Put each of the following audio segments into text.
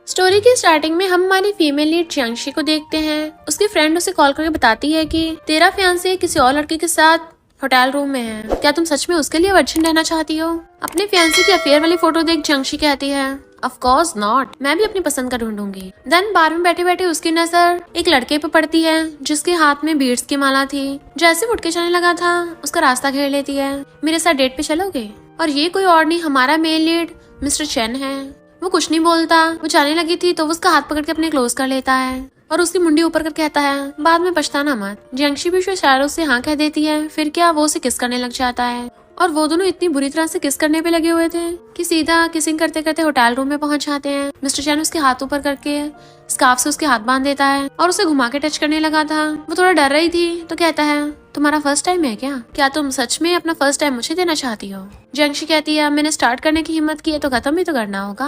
Story की starting में हम हमारी फीमेल लीड जियांगशी को देखते हैं। उसकी फ्रेंड उसे कॉल करके बताती है कि तेरा फियांसे किसी और लड़के के साथ होटल रूम में है। क्या तुम सच में उसके लिए वर्जिन रहना चाहती हो? अपने फियांसे की अफेयर वाली फोटो देख जियांगशी कहती है ऑफ कोर्स नॉट, मैं भी अपनी पसंद का ढूंढूंगी। देन बार में बैठे बैठे उसकी नजर एक लड़के पे पड़ती है जिसके हाथ में बीड्स की माला थी। जैसे उठ के चलने लगा था उसका रास्ता घेर लेती है। मेरे साथ डेट पे चलोगे? और ये कोई और नहीं, हमारा मेल लीड मिस्टर चेन है। वो कुछ नहीं बोलता। वो जाने लगी थी तो वो उसका हाथ पकड़ के अपने क्लोज कर लेता है और उसकी मुंडी ऊपर कर कहता है बाद में पछताना मत। जियांगशी भी उसके इशारों से हाँ कह देती है। फिर क्या, वो उसे किस करने लग जाता है और वो दोनों इतनी बुरी तरह से किस करने पे लगे हुए थे कि सीधा किसिंग करते करते होटल रूम में पहुंच जाते हैं। मिस्टर चैन उसके हाथ ऊपर करके स्कार्फ से उसके हाथ बांध देता है और उसे घुमा के टच करने लगा था। वो थोड़ा डर रही थी तो कहता है तुम्हारा फर्स्ट टाइम है क्या तुम सच में अपना फर्स्ट टाइम मुझे देना चाहती हो? जियांगशी कहती है मैंने स्टार्ट करने की हिम्मत की है तो खत्म भी तो करना होगा।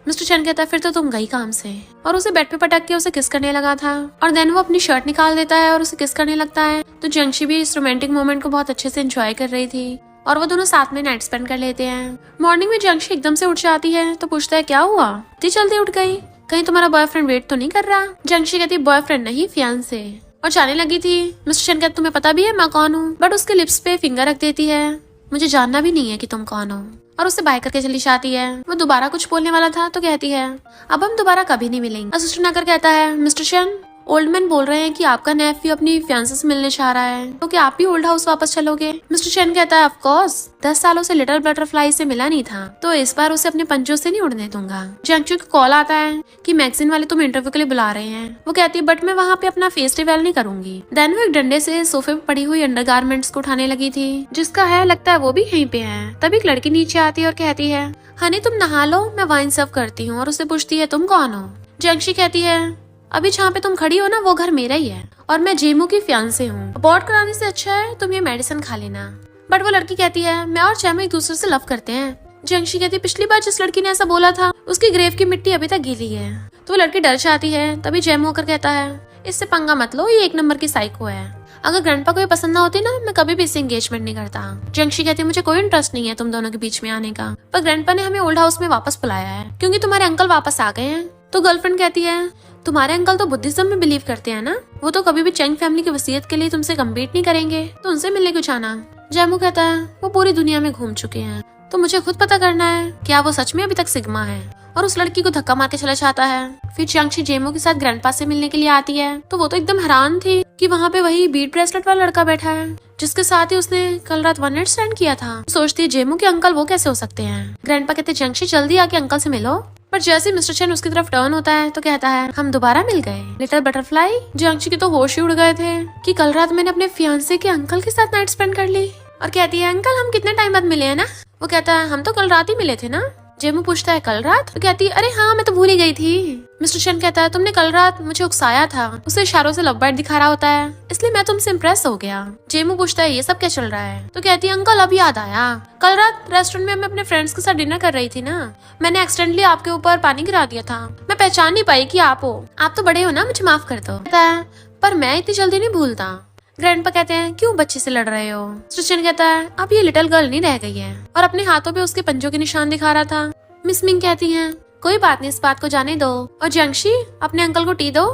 मिस्टर चैन कहता है फिर तो तुम गई काम से, और उसे बेड पे पटक के उसे किस करने लगा था। और देन वो अपनी शर्ट निकाल देता है और उसे किस करने लगता है। तो जियांगशी भी इस रोमांटिक मोमेंट को बहुत अच्छे से एंजॉय कर रही थी और वो दोनों साथ में नाइट स्पेंड कर लेते हैं। मॉर्निंग में जियांगशी एकदम से उठ जाती है तो पूछता है क्या हुआ, इतनी जल्दी उठ गई? कहीं तुम्हारा बॉयफ्रेंड वेट तो नहीं कर रहा? जियांगशी कहती है बॉयफ्रेंड नहीं फियांसे, और जाने लगी थी। मिस्टर चैन कहते तुम्हें पता भी है मैं कौन हूँ, बट उसके लिप्स पे फिंगर रख देती है। मुझे जानना भी नहीं है कि तुम कौन हो, और उससे बाय करके चली जाती है। वो दोबारा कुछ बोलने वाला था तो कहती है अब हम दोबारा कभी नहीं मिलेंगे। असिस्टेंट आकर कहता है मिस्टर चैन ओल्ड मैन बोल रहे हैं कि आपका नेफ्यू अपनी फियांसे से मिलने चाह रहा है, तो क्या आप भी ओल्ड हाउस वापस चलोगे? मिस्टर चैन कहता है ऑफ कोर्स, 10 सालों से लिटिल बटरफ्लाई से मिला नहीं था तो इस बार उसे अपने पंजों से नहीं उड़ने दूंगा। जियांगशी को कॉल आता है कि मैगजीन वाले तुम इंटरव्यू के लिए बुला रहे हैं। वो कहती है बट मैं वहाँ पे अपना फेस रिवील नहीं करूंगी। देन वो एक डंडे से सोफे पे पड़ी हुई अंडरगारमेंट्स को उठाने लगी थी जिसका है लगता है वो भी यहीं पे है। तभी एक लड़की नीचे आती है और कहती है हनी तुम नहा लो, मैं वाइन सर्व करती हूँ। और उससे पूछती है तुम कौन हो? जियांगशी कहती है अभी जहाँ पे तुम खड़ी हो ना वो घर मेरा ही है और मैं जेमू की फियांसे हूँ। अबॉर्ट कराने से अच्छा है तुम ये मेडिसिन खा लेना। बट वो लड़की कहती है मैं और जेमू एक दूसरे से लव करते हैं। जियांगशी कहती है पिछली बार जिस लड़की ने ऐसा बोला था उसकी ग्रेव की मिट्टी अभी तक गीली है। तो वो लड़की डर जाती है। तभी जेमू होकर कहता है इससे पंगा मत लो, ये 1 नंबर की साइको है। अगर ग्रैंडपा को ये पसंद ना होती ना मैं कभी भी इससे एंगेजमेंट नहीं करता। जियांगशी कहती है मुझे कोई इंटरेस्ट नहीं है तुम दोनों के बीच में आने का, पर ग्रैंडपा ने हमें ओल्ड हाउस में वापस बुलाया है क्योंकि तुम्हारे अंकल वापस आ गए हैं। तो गर्लफ्रेंड कहती है तुम्हारे अंकल तो बुद्धिज्म में बिलीव करते हैं ना, वो तो कभी भी चैंग फैमिली की वसीयत के लिए तुमसे कम्पीट नहीं करेंगे, तो उनसे मिलने क्यों जाना? जैमू कहता है वो पूरी दुनिया में घूम चुके हैं तो मुझे खुद पता करना है क्या वो सच में अभी तक सिग्मा है। और उस लड़की को धक्का मार के चला जाता है। फिर जियांगशी जेमू के साथ ग्रैंडपा से मिलने के लिए आती है तो वो तो एकदम हैरान थी कि वहाँ पे वही बीड ब्रेसलेट वाला लड़का बैठा है जिसके साथ ही उसने कल रात वन नाइट स्टैंड किया था। सोचती है जेमू के अंकल वो कैसे हो सकते हैं। ग्रैंडपा कहते जियांगशी जल्दी आके अंकल से मिलो। पर जैसे मिस्टर चैन उसकी तरफ टर्न होता है तो कहता है हम दोबारा मिल गए लिटिल बटरफ्लाई। जियांगशी के तो होश ही उड़ गए थे कि कल रात मैंने अपने फियांसे के अंकल के साथ नाइट स्पेंड कर ली। और कहती है अंकल हम कितने टाइम बाद मिले हैं ना? वो कहता है हम तो कल रात ही मिले थे ना। जेमू पूछता है कल रात? तो कहती है अरे हाँ मैं तो भूल ही गई थी। मिस्टर चैन कहता है तुमने कल रात मुझे उकसाया था, उसे इशारों से लव बर्ड दिखा रहा होता है इसलिए मैं तुमसे इम्प्रेस हो गया। जेमू पूछता है ये सब क्या चल रहा है? तो कहती है अंकल अब याद आया, कल रात रेस्टोरेंट में मैं अपने फ्रेंड्स के साथ डिनर कर रही थी ना, मैंने एक्सीडेंटली आपके ऊपर पानी गिरा दिया था, मैं पहचान नहीं पाई कि आप हो, आप तो बड़े हो ना, मुझे माफ कर दो। कहता है पर मैं इतनी जल्दी नहीं भूलता। ग्रैंडपा कहते हैं क्यों बच्चे से लड़ रहे हो? मिस्टर चैन कहता है अब ये लिटिल गर्ल नहीं रह गई है, और अपने हाथों पे उसके पंजों के निशान दिखा रहा था। मिस मिंग कहती हैं कोई बात नहीं, इस बात को जाने दो, और जियांगशी अपने अंकल को टी दो।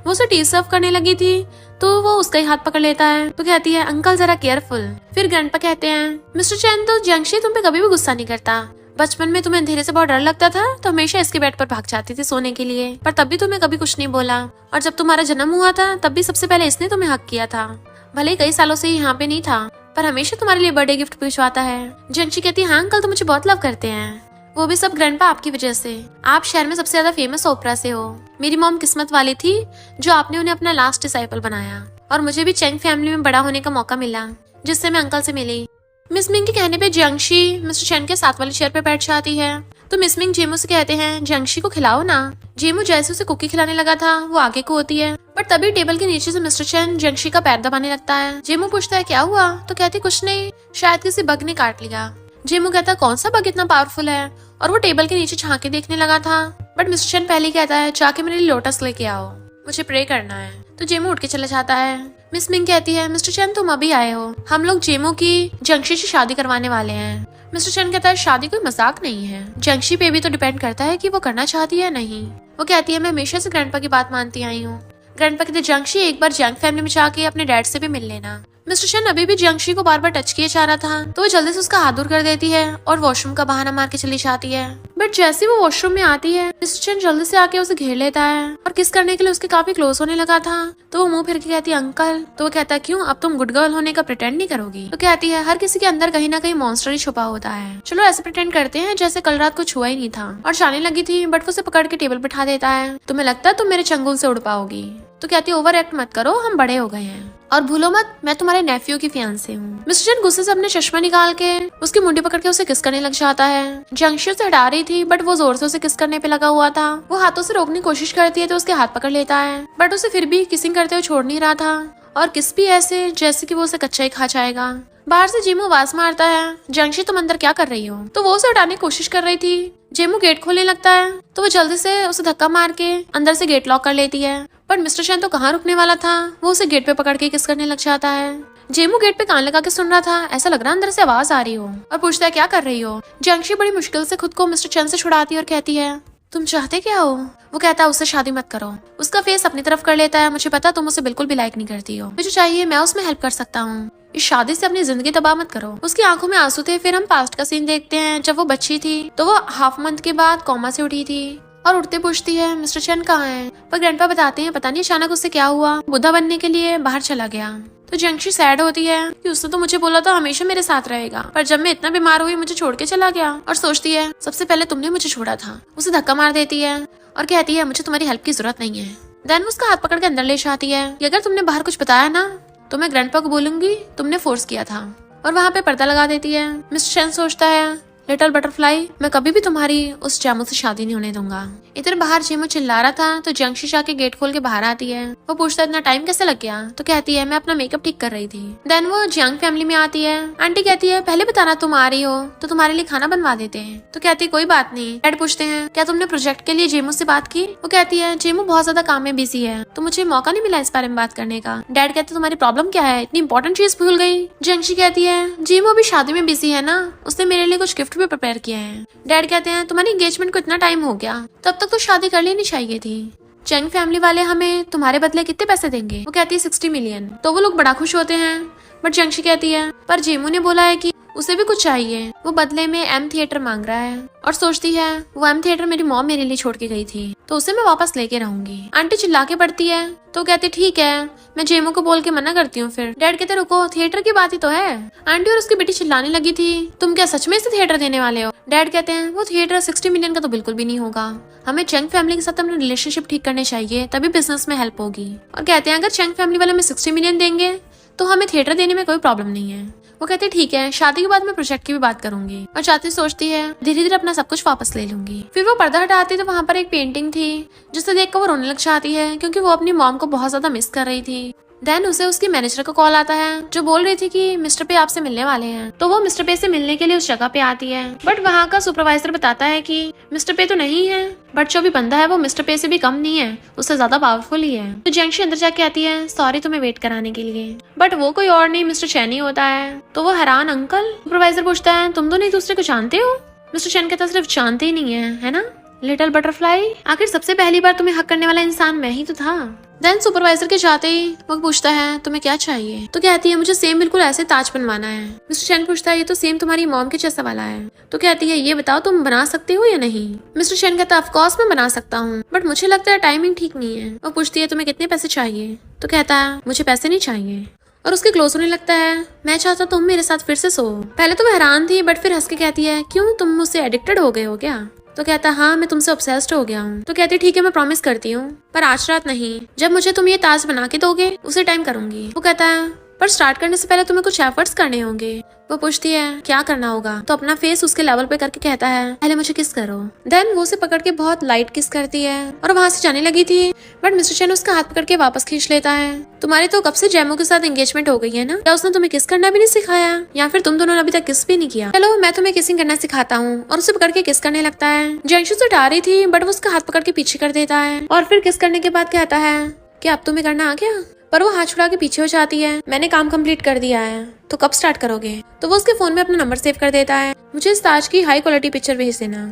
वो उसे टी सर्व करने लगी थी तो वो उसका ही हाथ पकड़ लेता है तो कहती है अंकल जरा केयरफुल। फिर ग्रैंडपा कहते हैं मिस्टर चैन तो जियांगशी तुम पे कभी भी गुस्सा नहीं करता, बचपन में तुम्हें अंधेरे से बहुत डर लगता था तो हमेशा इसके बेड पर भाग जाती थी सोने के लिए, पर तब भी तुम्हें कभी कुछ नहीं बोला, और जब तुम्हारा जन्म हुआ था तब भी सबसे पहले इसने तुम्हें हक किया था, भले ही कई सालों से यहाँ पे नहीं था पर हमेशा तुम्हारे लिए बर्थडे गिफ्ट भिजवाता है। जियांगशी कहती है हाँ अंकल तो मुझे बहुत लव करते हैं, वो भी सब ग्रैंडपा आपकी वजह से, आप शहर में सबसे ज्यादा फेमस ओपरा से हो, मेरी मॉम किस्मत वाली थी जो आपने उन्हें अपना लास्ट डिसाइपल बनाया, और मुझे भी चैंग फैमिली में बड़ा होने का मौका मिला जिससे मैं अंकल से मिली। मिस मिंग के कहने पे जियांगशी मिस्टर चैन के साथ वाली चेयर पे बैठ जाती है तो मिस मिंग जेमू से कहते हैं जियांगशी को खिलाओ ना। जेमू जैसे उसे कुकी खिलाने लगा था वो आगे को होती है, पर तभी टेबल के नीचे से मिस्टर चैन जियांगशी का पैर दबाने लगता है। जेमू पूछता है क्या हुआ? तो कहती कुछ नहीं, शायद किसी बग ने काट लिया। जेमू कहता कौन सा बग इतना पावरफुल है, और वो टेबल के नीचे झांके देखने लगा था, बट मिस्टर चैन पहले कहता है जाके मेरे लिए लोटस लेके आओ, मुझे प्रे करना है। तो जेमू उठ के चला जाता है। मिस मिंग कहती है मिस्टर चैन तुम अभी आए हो, हम लोग जेमू की जियांगशी से शादी करवाने वाले हैं। मिस्टर चैन कहता है शादी कोई मजाक नहीं है, जियांगशी पे भी तो डिपेंड करता है कि वो करना चाहती है नहीं। वो कहती है मैं हमेशा से ग्रैंडपा की बात मानती आई हूँ। ग्रैंडपा कहते जियांगशी एक बार जियांग फैमिली में जाके अपने डैड से भी मिल लेना। मिस्टर चेन अभी भी जियांगशी को बार बार टच किए जा रहा था तो वो जल्दी से उसका हाथ दूर कर देती है और वॉशरूम का बहाना मार के चली जाती है। बट जैसे वो वॉशरूम में आती है मिस्टर चेन जल्दी से आके उसे घेर लेता है और किस करने के लिए उसके काफी क्लोज होने लगा था। तो वो मुंह फिर के कहती है अंकल। तो वो कहता है क्यों अब तुम गुड गर्ल होने का प्रिटेंड नहीं करोगी। तो कहती है हर किसी के अंदर कहीं ना कहीं मॉन्स्टर ही छुपा होता है, चलो ऐसे प्रिटेंड करते हैं जैसे कल रात को छुआ ही नहीं था। और जाने लगी थी बट वो उसे पकड़ के टेबल बिठा देता है। तुम्हें लगता है तुम मेरे चंगुल से उड़ पाओगी। तो कहती है ओवर एक्ट मत करो, हम बड़े हो गए हैं और भूलो मत मैं तुम्हारे नेफ्यू की फियांसे हूँ। मिस्टर चेन गुस्से से अपने चश्मा निकाल के उसकी मुंडी पकड़ के उसे किस करने लग जाता है। जियांगशी उसे हटा रही थी बट वो जोर से उसे किस करने पे लगा हुआ था। वो हाथों से रोकने की कोशिश करती है तो उसके हाथ पकड़ लेता है बट उसे फिर भी किसिंग करते हुए छोड़ नहीं रहा था और किस भी ऐसे जैसे कि वो उसे कच्चा ही खा जाएगा। बाहर से जेमू आवाज मारता है जियांगशी तुम अंदर क्या कर रही हो। तो वो उसे हटाने की कोशिश कर रही थी। जेमू गेट खोलने लगता है तो वो जल्दी से उसे धक्का मार के अंदर से गेट लॉक कर लेती है। पर मिस्टर चेन तो कहाँ रुकने वाला था, वो उसे गेट पे पकड़ के किस करने लग जाता है। जेमू गेट पे कान लगा के सुन रहा था, ऐसा लग रहा अंदर से आवाज आ रही हो और पूछता है क्या कर रही हो। जियांगशी बड़ी मुश्किल से खुद को मिस्टर चेन से छुड़ाती है और कहती है तुम चाहते क्या हो। वो कहता है उससे शादी मत करो। उसका फेस अपनी तरफ कर लेता है, मुझे पता तुम उसे बिल्कुल भी लाइक नहीं करती हो, मुझे चाहिए मैं उसमें हेल्प कर सकता हूँ, इस शादी से अपनी जिंदगी तबाह मत करो। उसकी आंखों में आंसू थे। फिर हम पास्ट का सीन देखते हैं जब वो बच्ची थी तो वो हाफ मंथ के बाद कोमा से उठी थी और उठते पूछती है मिस्टर चेन कहाँ है। पर ग्रैंडपा बताते हैं पता नहीं अचानक उससे क्या हुआ, बुद्धा बनने के लिए बाहर चला गया। तो जियांगशी सैड होती है कि उसने तो मुझे बोला था हमेशा मेरे साथ रहेगा, पर जब मैं इतना बीमार हुई मुझे छोड़ के चला गया। और सोचती है सबसे पहले तुमने मुझे छोड़ा था। उसे धक्का मार देती है और कहती है मुझे तुम्हारी हेल्प की जरूरत नहीं है। देन उसका हाथ पकड़ के अंदर ले जाती है कि अगर तुमने बाहर कुछ बताया ना तो मैं ग्रैंडपा को बोलूंगी तुमने फोर्स किया था। और वहाँ पे पर्दा लगा देती है। मिस्टर चेन सोचता है लिटिल बटरफ्लाई मैं कभी भी तुम्हारी उस जेमू से शादी नहीं होने दूंगा। इधर बाहर जेमू चिल्ला रहा था तो जियांगशी जाके गेट खोल के बाहर आती है। वो पूछता है इतना टाइम कैसे लग गया। तो कहती है मैं अपना मेकअप ठीक कर रही थी। देन वो जियांग फैमिली में आती है। आंटी कहती है पहले बताना तुम आ रही हो तो तुम्हारे लिए खाना बनवा देते हैं। तो कहती है कोई बात नहीं। डैड पूछते हैं क्या तुमने प्रोजेक्ट के लिए जेमू से बात की। वो कहती है जेमू बहुत ज्यादा काम में बिजी है तो मुझे मौका नहीं मिला इस बारे में बात करने का। डैड कहते तुम्हारी प्रॉब्लम क्या है, इतनी इंपॉर्टेंट चीज भूल गई। जियांगशी कहती है जेमू अभी शादी में बिजी है ना, उसने मेरे लिए कुछ गिफ्ट भी प्रिपेयर किया है। डैड कहते हैं तुम्हारी एंगेजमेंट को इतना टाइम हो गया, तब तक तो शादी कर लेनी चाहिए थी। चेंग फैमिली वाले हमें तुम्हारे बदले कितने पैसे देंगे। वो कहती है 60 मिलियन। तो वो लोग बड़ा खुश होते हैं बट जियांगशी कहती है पर जेमू ने बोला है कि उसे भी कुछ चाहिए, वो बदले में एम थिएटर मांग रहा है। और सोचती है वो एम थिएटर मेरी मॉम मेरे लिए छोड़ के गई थी तो उसे मैं वापस लेके रहूंगी। आंटी चिल्ला के पड़ती है तो कहती ठीक है मैं जेमू को बोल के मना करती हूँ। फिर डैड कहते रुको थिएटर की बात ही तो है। आंटी और उसकी बेटी चिल्लाने लगी थी तुम क्या सच में इसे थिएटर देने वाले हो। डैड कहते हैं वो थिएटर 60 मिलियन का तो बिल्कुल भी नहीं होगा, हमें चेंग फैमिली के साथ अपना रिलेशनशिप ठीक करने चाहिए तभी बिजनेस में हेल्प होगी। और कहते हैं अगर चेंग फैमिली वाले हमें 60 मिलियन देंगे तो हमें थिएटर देने में कोई प्रॉब्लम नहीं है। वो कहते ठीक है शादी के बाद मैं प्रोजेक्ट की भी बात करूंगी। और चाहती सोचती है धीरे धीरे अपना सब कुछ वापस ले लूंगी। फिर वो पर्दा हटाती तो वहाँ पर एक पेंटिंग थी जिसे देखकर वो रोने लग जाती है क्योंकि वो अपनी मॉम को बहुत ज्यादा मिस कर रही थी। देन उसे उसकी मैनेजर का कॉल आता है जो बोल रही थी कि मिस्टर पे आपसे मिलने वाले हैं। तो वो मिस्टर पे से मिलने के लिए उस जगह पे आती है बट वहाँ का सुपरवाइजर बताता है कि मिस्टर पे तो नहीं है बट जो भी बंदा है वो मिस्टर पे से भी कम नहीं है, उससे ज्यादा पावरफुल ही है। तो जियांगशी अंदर जाके आती है सॉरी तुम्हें वेट कराने के लिए। बट वो कोई और नहीं मिस्टर चेन ही होता है। तो वो हैरान अंकल। सुपरवाइजर पूछता है तुम दोनों एक दूसरे को जानते हो। मिस्टर चेन कहता सिर्फ जानते ही नहीं है ना लिटिल बटरफ्लाई, आखिर सबसे पहली बार तुम्हें हक करने वाला इंसान मैं ही तो था। देन सुपरवाइजर के जाते ही वो पूछता है तुम्हें क्या चाहिए। तो कहती है मुझे सेम बिल्कुल ऐसे ताज बनवाना है। मिस्टर चेन पूछता है ये तो सेम तुम्हारी मॉम के जैसा वाला है। तो कहती है ये बताओ तुम बना सकते हो या नहीं। मिस्टर चेन कहता है ऑफ कोर्स मैं बना सकता हूँ बट मुझे लगता है टाइमिंग ठीक नहीं है। वो पूछती है तुम्हें कितने पैसे चाहिए। तो कहता है मुझे पैसे नहीं चाहिए और उसके क्लोज होने लगता है मैं चाहता तुम मेरे साथ फिर से सो। पहले तो वो हैरान थी बट फिर हंस के कहती है क्यों तुम मुझसे एडिक्टेड हो गए हो क्या। तो कहता हाँ मैं तुमसे ऑब्सेस्ड हो गया हूँ। तो कहती ठीक है मैं प्रॉमिस करती हूँ पर आज रात नहीं, जब मुझे तुम ये ताज बना के दोगे उसे टाइम करूंगी। वो कहता है पर स्टार्ट करने से पहले तुम्हें कुछ एफर्ट्स करने होंगे। वो पूछती है क्या करना होगा। तो अपना फेस उसके लेवल पे करके कहता है पहले मुझे किस करो। देन वो उसे पकड़ के बहुत लाइट किस करती है और वहां से जाने लगी थी बट मिस्टर चेन उसका हाथ पकड़ के वापस खींच लेता है। तुम्हारी तो कब से जेमू के साथ एंगेजमेंट हो गई है ना, क्या उसने तुम्हें किस करना भी नहीं सिखाया या फिर तुम दोनों ने अभी तक किस भी नहीं किया। चलो मैं तुम्हें किसिंग करना सिखाता हूँ। और उसे पकड़ के किस करने लगता है। जियांगशी उसे उठा रही थी बट वो उसका हाथ पकड़ के पीछे कर देता है और फिर किस करने के बाद कहता है कि अब तुम्हें करना आ गया। पर वो हाथ छुड़ा के पीछे हो जाती है मैंने काम कंप्लीट कर दिया है तो कब स्टार्ट करोगे। तो वो उसके फोन में अपना नंबर सेव कर देता है मुझे इस ताज की हाई क्वालिटी पिक्चर भेज देना।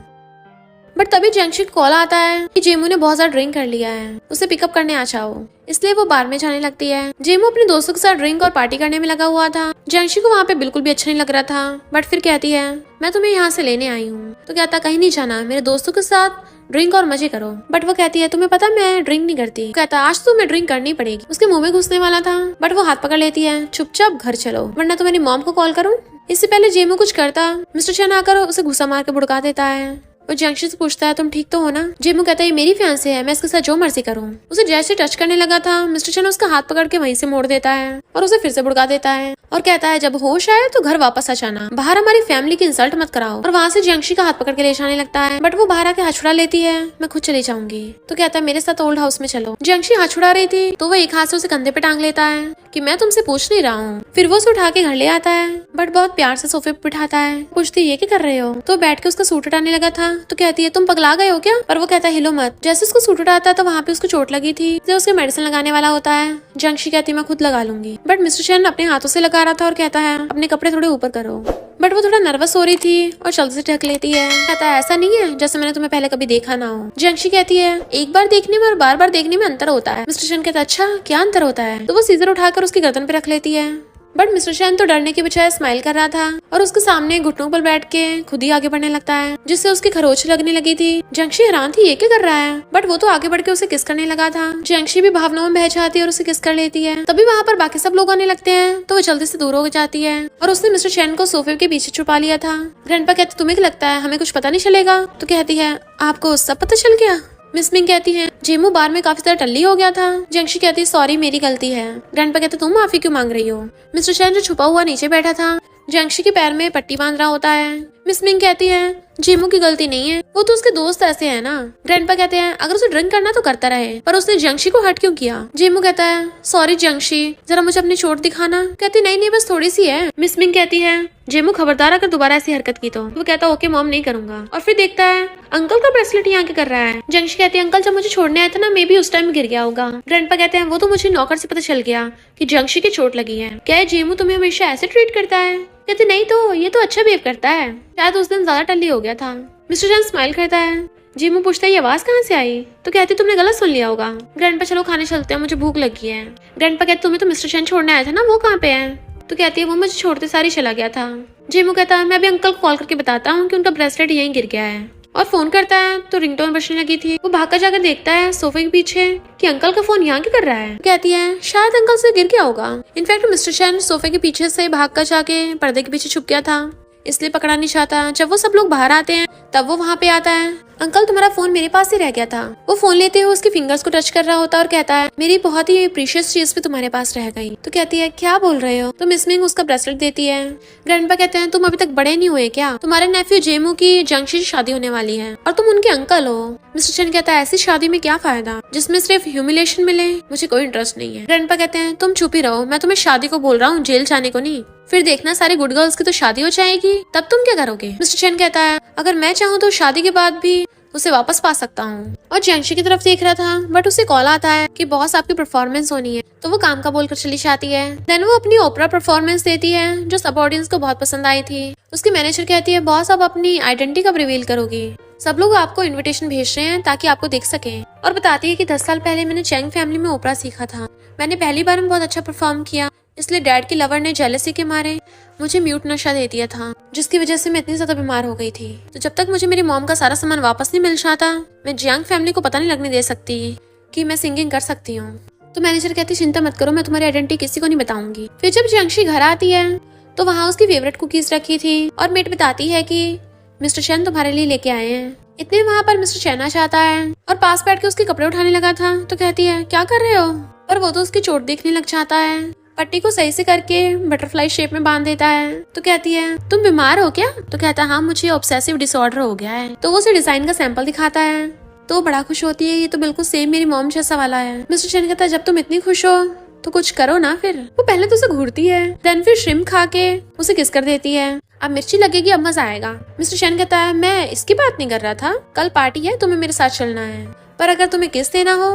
बट तभी जंगशी को कॉल आता है कि जेमू ने बहुत ज्यादा ड्रिंक कर लिया है, उसे पिकअप करने आ जाओ। इसलिए वो बार में जाने लगती है। जेमू अपने दोस्तों के साथ ड्रिंक और पार्टी करने में लगा हुआ था। जंगशी को वहाँ पे बिल्कुल भी अच्छा नहीं लग रहा था, बट फिर कहती है मैं तुम्हें यहाँ से लेने आई हूँ। तो कहता कहीं नहीं जाना, मेरे दोस्तों के साथ ड्रिंक और मजे करो। बट वो कहती है तुम्हें पता मैं ड्रिंक नहीं करती। कहता आज तो मैं ड्रिंक करनी पड़ेगी। उसके मुंह में घुसने वाला था, बट वो हाथ पकड़ लेती है चुपचाप घर चलो वरना तो मेरी मॉम को कॉल करूँ। इससे पहले जेमू कुछ करता, मिस्टर चैन आकर उसे घुसा मार के भुड़का देता है। वो जंगशी से पूछता है तुम ठीक तो हो ना। जेमू कहता है ये मेरी फियांसे है, मैं इसके साथ जो मर्जी करूँ। उसे जैसे टच करने लगा था, मिस्टर चैन उसका हाथ पकड़ के वहीं से मोड़ देता है और उसे फिर से भुड़का देता है और कहता है जब होश आए तो घर वापस आ जाना, बाहर हमारी फैमिली की इंसल्ट मत कराओ। और वहाँ से जंगशी का हाथ पकड़ के ले जाने लगता है, बट वो बाहर आके हाथ छुड़ा लेती है मैं खुद चली जाऊंगी। तो कहता है मेरे साथ ओल्ड हाउस में चलो। जंगशी हाथ छुड़ा रही थी तो वो एक हाथ से उसे कंधे पे टांग लेता है कि मैं तुमसे पूछ नहीं रहा हूँ। फिर वो उसे उठा के घर ले आता है, बट बहुत प्यार से सोफे पे बिठाता है। पूछती ये क्या कर रहे हो। तो बैठ के उसका सूट उठाने लगा था। तो कहती है तुम पगला गए हो क्या। पर वो कहता है हिलो मत। जैसे उसको सूट उठाता है तो वहाँ पे उसको चोट लगी थी, जो उसके मेडिसिन लगाने वाला होता है। जंगशी कहती है मैं खुद लगा लूंगी, बट मिस्टर चैन अपने हाथों से लगा रहा था और कहता है अपने कपड़े थोड़े ऊपर करो। बट वो थोड़ा नर्वस हो रही थी और जल्दी से ढक लेती है। कहता है ऐसा नहीं है जैसे मैंने तुम्हें पहले कभी देखा ना हो। जंगशी कहती है एक बार देखने में और बार बार देखने में अंतर होता है। मिस्टर चैन कहता है अच्छा क्या अंतर होता है। तो वो सीजर उठाकर उसकी गर्दन पे रख लेती है, बट मिस्टर चैन तो डरने की बजाय स्माइल कर रहा था और उसके सामने घुटनों पर बैठ के खुद ही आगे बढ़ने लगता है, जिससे उसकी खरोच लगने लगी थी। जंगशी हैरान थी ये क्या कर रहा है, बट वो तो आगे बढ़ के उसे किस करने लगा था। जंगशी भी भावनाओं में बह जाती है और उसे किस कर लेती है। तभी वहाँ पर बाकी सब लोग आने लगते हैं तो वो जल्दी से दूर हो जाती है और उसने मिस्टर चैन को सोफे के पीछे छुपा लिया था। ग्रैंडपा कहते तुम्हें क्या लगता है हमें कुछ पता नहीं चलेगा। तो कहती है आपको सब पता चल गया। मिस मिंग कहती है जेमू बार में काफी ज्यादा टल्ली हो गया था। जंगशी कहती है सॉरी मेरी गलती है। ग्रैंडपा कहते तुम माफी क्यों मांग रही हो। मिस्टर चैन जो छुपा हुआ नीचे बैठा था जंगशी के पैर में पट्टी बांध रहा होता है। मिस मिंग कहती है जेमू की गलती नहीं है, वो तो उसके दोस्त ऐसे है ना। ग्रैंडपा कहते हैं अगर उसे ड्रिंक करना तो करता रहे, पर उसने जंगशी को हर्ट क्यों किया। जेमू कहता है सॉरी जंगशी, जरा मुझे अपनी चोट दिखाना। कहती नहीं नहीं बस थोड़ी सी है। मिस मिंग कहती है जेमू खबरदार अगर दोबारा ऐसी हरकत की तो। वो कहता है ओके मॉम नहीं करूंगा। और फिर देखता है अंकल का ब्रेसलेट यहाँ क्या कर रहा है। जंगशी कहती है अंकल जब मुझे छोड़ने आया था ना मे भी उस टाइम गिर गया होगा। ग्रैंडपा कहते हैं वो तो मुझे नौकर से पता चल गया कि जंगशी की चोट लगी है। क्या जेमू तुम्हें हमेशा ऐसे ट्रीट करता है। कहते नहीं तो ये तो अच्छा बिहेव करता है, शायद उस दिन ज्यादा टल्ली हो गया था। मिस्टर चैन स्माइल करता है। जेमू पूछता है ये आवाज कहाँ से आई। तो कहती तुमने गलत सुन लिया होगा। ग्रैंडपा चलो खाने चलते हैं मुझे भूख लगी है। ग्रैंडपा कहते तुम्हें तो मिस्टर चैन छोड़ने आया था ना, वो कहाँ पे है। तो कहती है वो मुझे छोड़ते सारी चला गया था। जेमू कहता है मैं अभी अंकल को कॉल करके बताता हूँ कि उनका ब्रेसलेट यहीं गिर गया है। और फोन करता है तो रिंगटोन बजने लगी थी। वो भाग कर जाकर देखता है सोफे के पीछे कि अंकल का फोन यहाँ क्या कर रहा है। कहती है शायद अंकल से गिर गया होगा। इनफैक्ट मिस्टर चैन सोफे के पीछे से भाग कर जाके पर्दे के पीछे छुप गया था, इसलिए पकड़ा नहीं चाहता। जब वो सब लोग बाहर आते हैं तब वो वहाँ पे आता है। अंकल तुम्हारा फोन मेरे पास ही रह गया था। वो फोन लेते हुए उसकी फिंगर्स को टच कर रहा होता है और कहता है मेरी बहुत ही प्रीशियस चीज भी तुम्हारे पास रह गई। तो कहती है क्या बोल रहे हो। तो मिस मिंग उसका ब्रेसलेट देती है। ग्रैंडपा कहते हैं तुम अभी तक बड़े नहीं हुए क्या, तुम्हारे नेफ्यू जेमू की जंगशी से शादी होने वाली है और तुम उनके अंकल हो। मिस्टर चैन कहता है ऐसी शादी में क्या फायदा जिसमें सिर्फ ह्यूमिलेशन मिले, मुझे कोई इंटरेस्ट नहीं है। ग्रैंडपा कहते हैं तुम चुप ही रहो, मैं तुम्हें शादी को बोल रहा हूँ जेल जाने को नहीं। फिर देखना सारे गुड गर्ल्स की तो शादी हो जाएगी, तब तुम क्या करोगे। मिस्टर चैन कहता है अगर मैं चाहूँ तो शादी के बाद भी उसे वापस पा सकता हूँ। और जंगशी की तरफ देख रहा था, बट उसे कॉल आता है कि बॉस आपकी परफॉर्मेंस होनी है। तो वो काम का बोलकर चली जाती है। देन वो अपनी ओपरा परफॉर्मेंस देती है जो सब ऑडियंस को बहुत पसंद आई थी। उसकी मैनेजर कहती है बॉस आप अपनी आइडेंटिटी कब रिवील करोगी, सब लोग आपको इनविटेशन भेज रहे हैं ताकि आपको देख सकें। और बताती है कि 10 साल पहले मैंने चैंग फैमिली में ओपरा सीखा था। मैंने पहली बार में बहुत अच्छा परफॉर्म किया, इसलिए डैड की लवर ने जेलसी के मारे मुझे म्यूट नशा दे दिया था, जिसकी वजह से मैं इतनी ज्यादा बीमार हो गई थी। तो जब तक मुझे मेरी मॉम का सारा सामान वापस नहीं मिल जाता, मैं जियांग फैमिली को पता नहीं लगने दे सकती कि मैं सिंगिंग कर सकती हूँ। तो मैनेजर कहती चिंता मत करो, मैं तुम्हारी आइडेंटिटी किसी को नहीं बताऊंगी। फिर जब जंगशी घर आती है तो वहाँ उसकी फेवरेट कुकीज रखी थी और मेट बताती है कि मिस्टर चैन तुम्हारे लिए लेके आए हैं। इतने वहाँ पर मिस्टर चैन आ जाता है और पास बैठ के उसके कपड़े उठाने लगा था। तो कहती है क्या कर रहे हो, और वो तो उसकी चोट देखने लग जाता है। पट्टी को सही से करके बटरफ्लाई शेप में बांध देता है। तो कहती है तुम बीमार हो क्या। तो कहता है हाँ मुझे ऑब्सेसिव डिसऑर्डर हो गया है। तो वो उसे डिजाइन का सैंपल दिखाता है तो बड़ा खुश होती है, ये तो बिल्कुल सेम मेरी मॉम जैसा वाला है। मिस्टर चैन कहता है जब तुम इतनी खुश हो तो कुछ करो ना। फिर वो पहले तो उसे घूरती है, देन फिर श्रिम्प खा के उसे किस कर देती है। अब मिर्ची लगेगी अब मजा आएगा। मिस्टर चैन कहता है मैं इसकी बात नहीं कर रहा था, कल पार्टी है तुम्हें मेरे साथ चलना है, पर अगर तुम्हें किस देना हो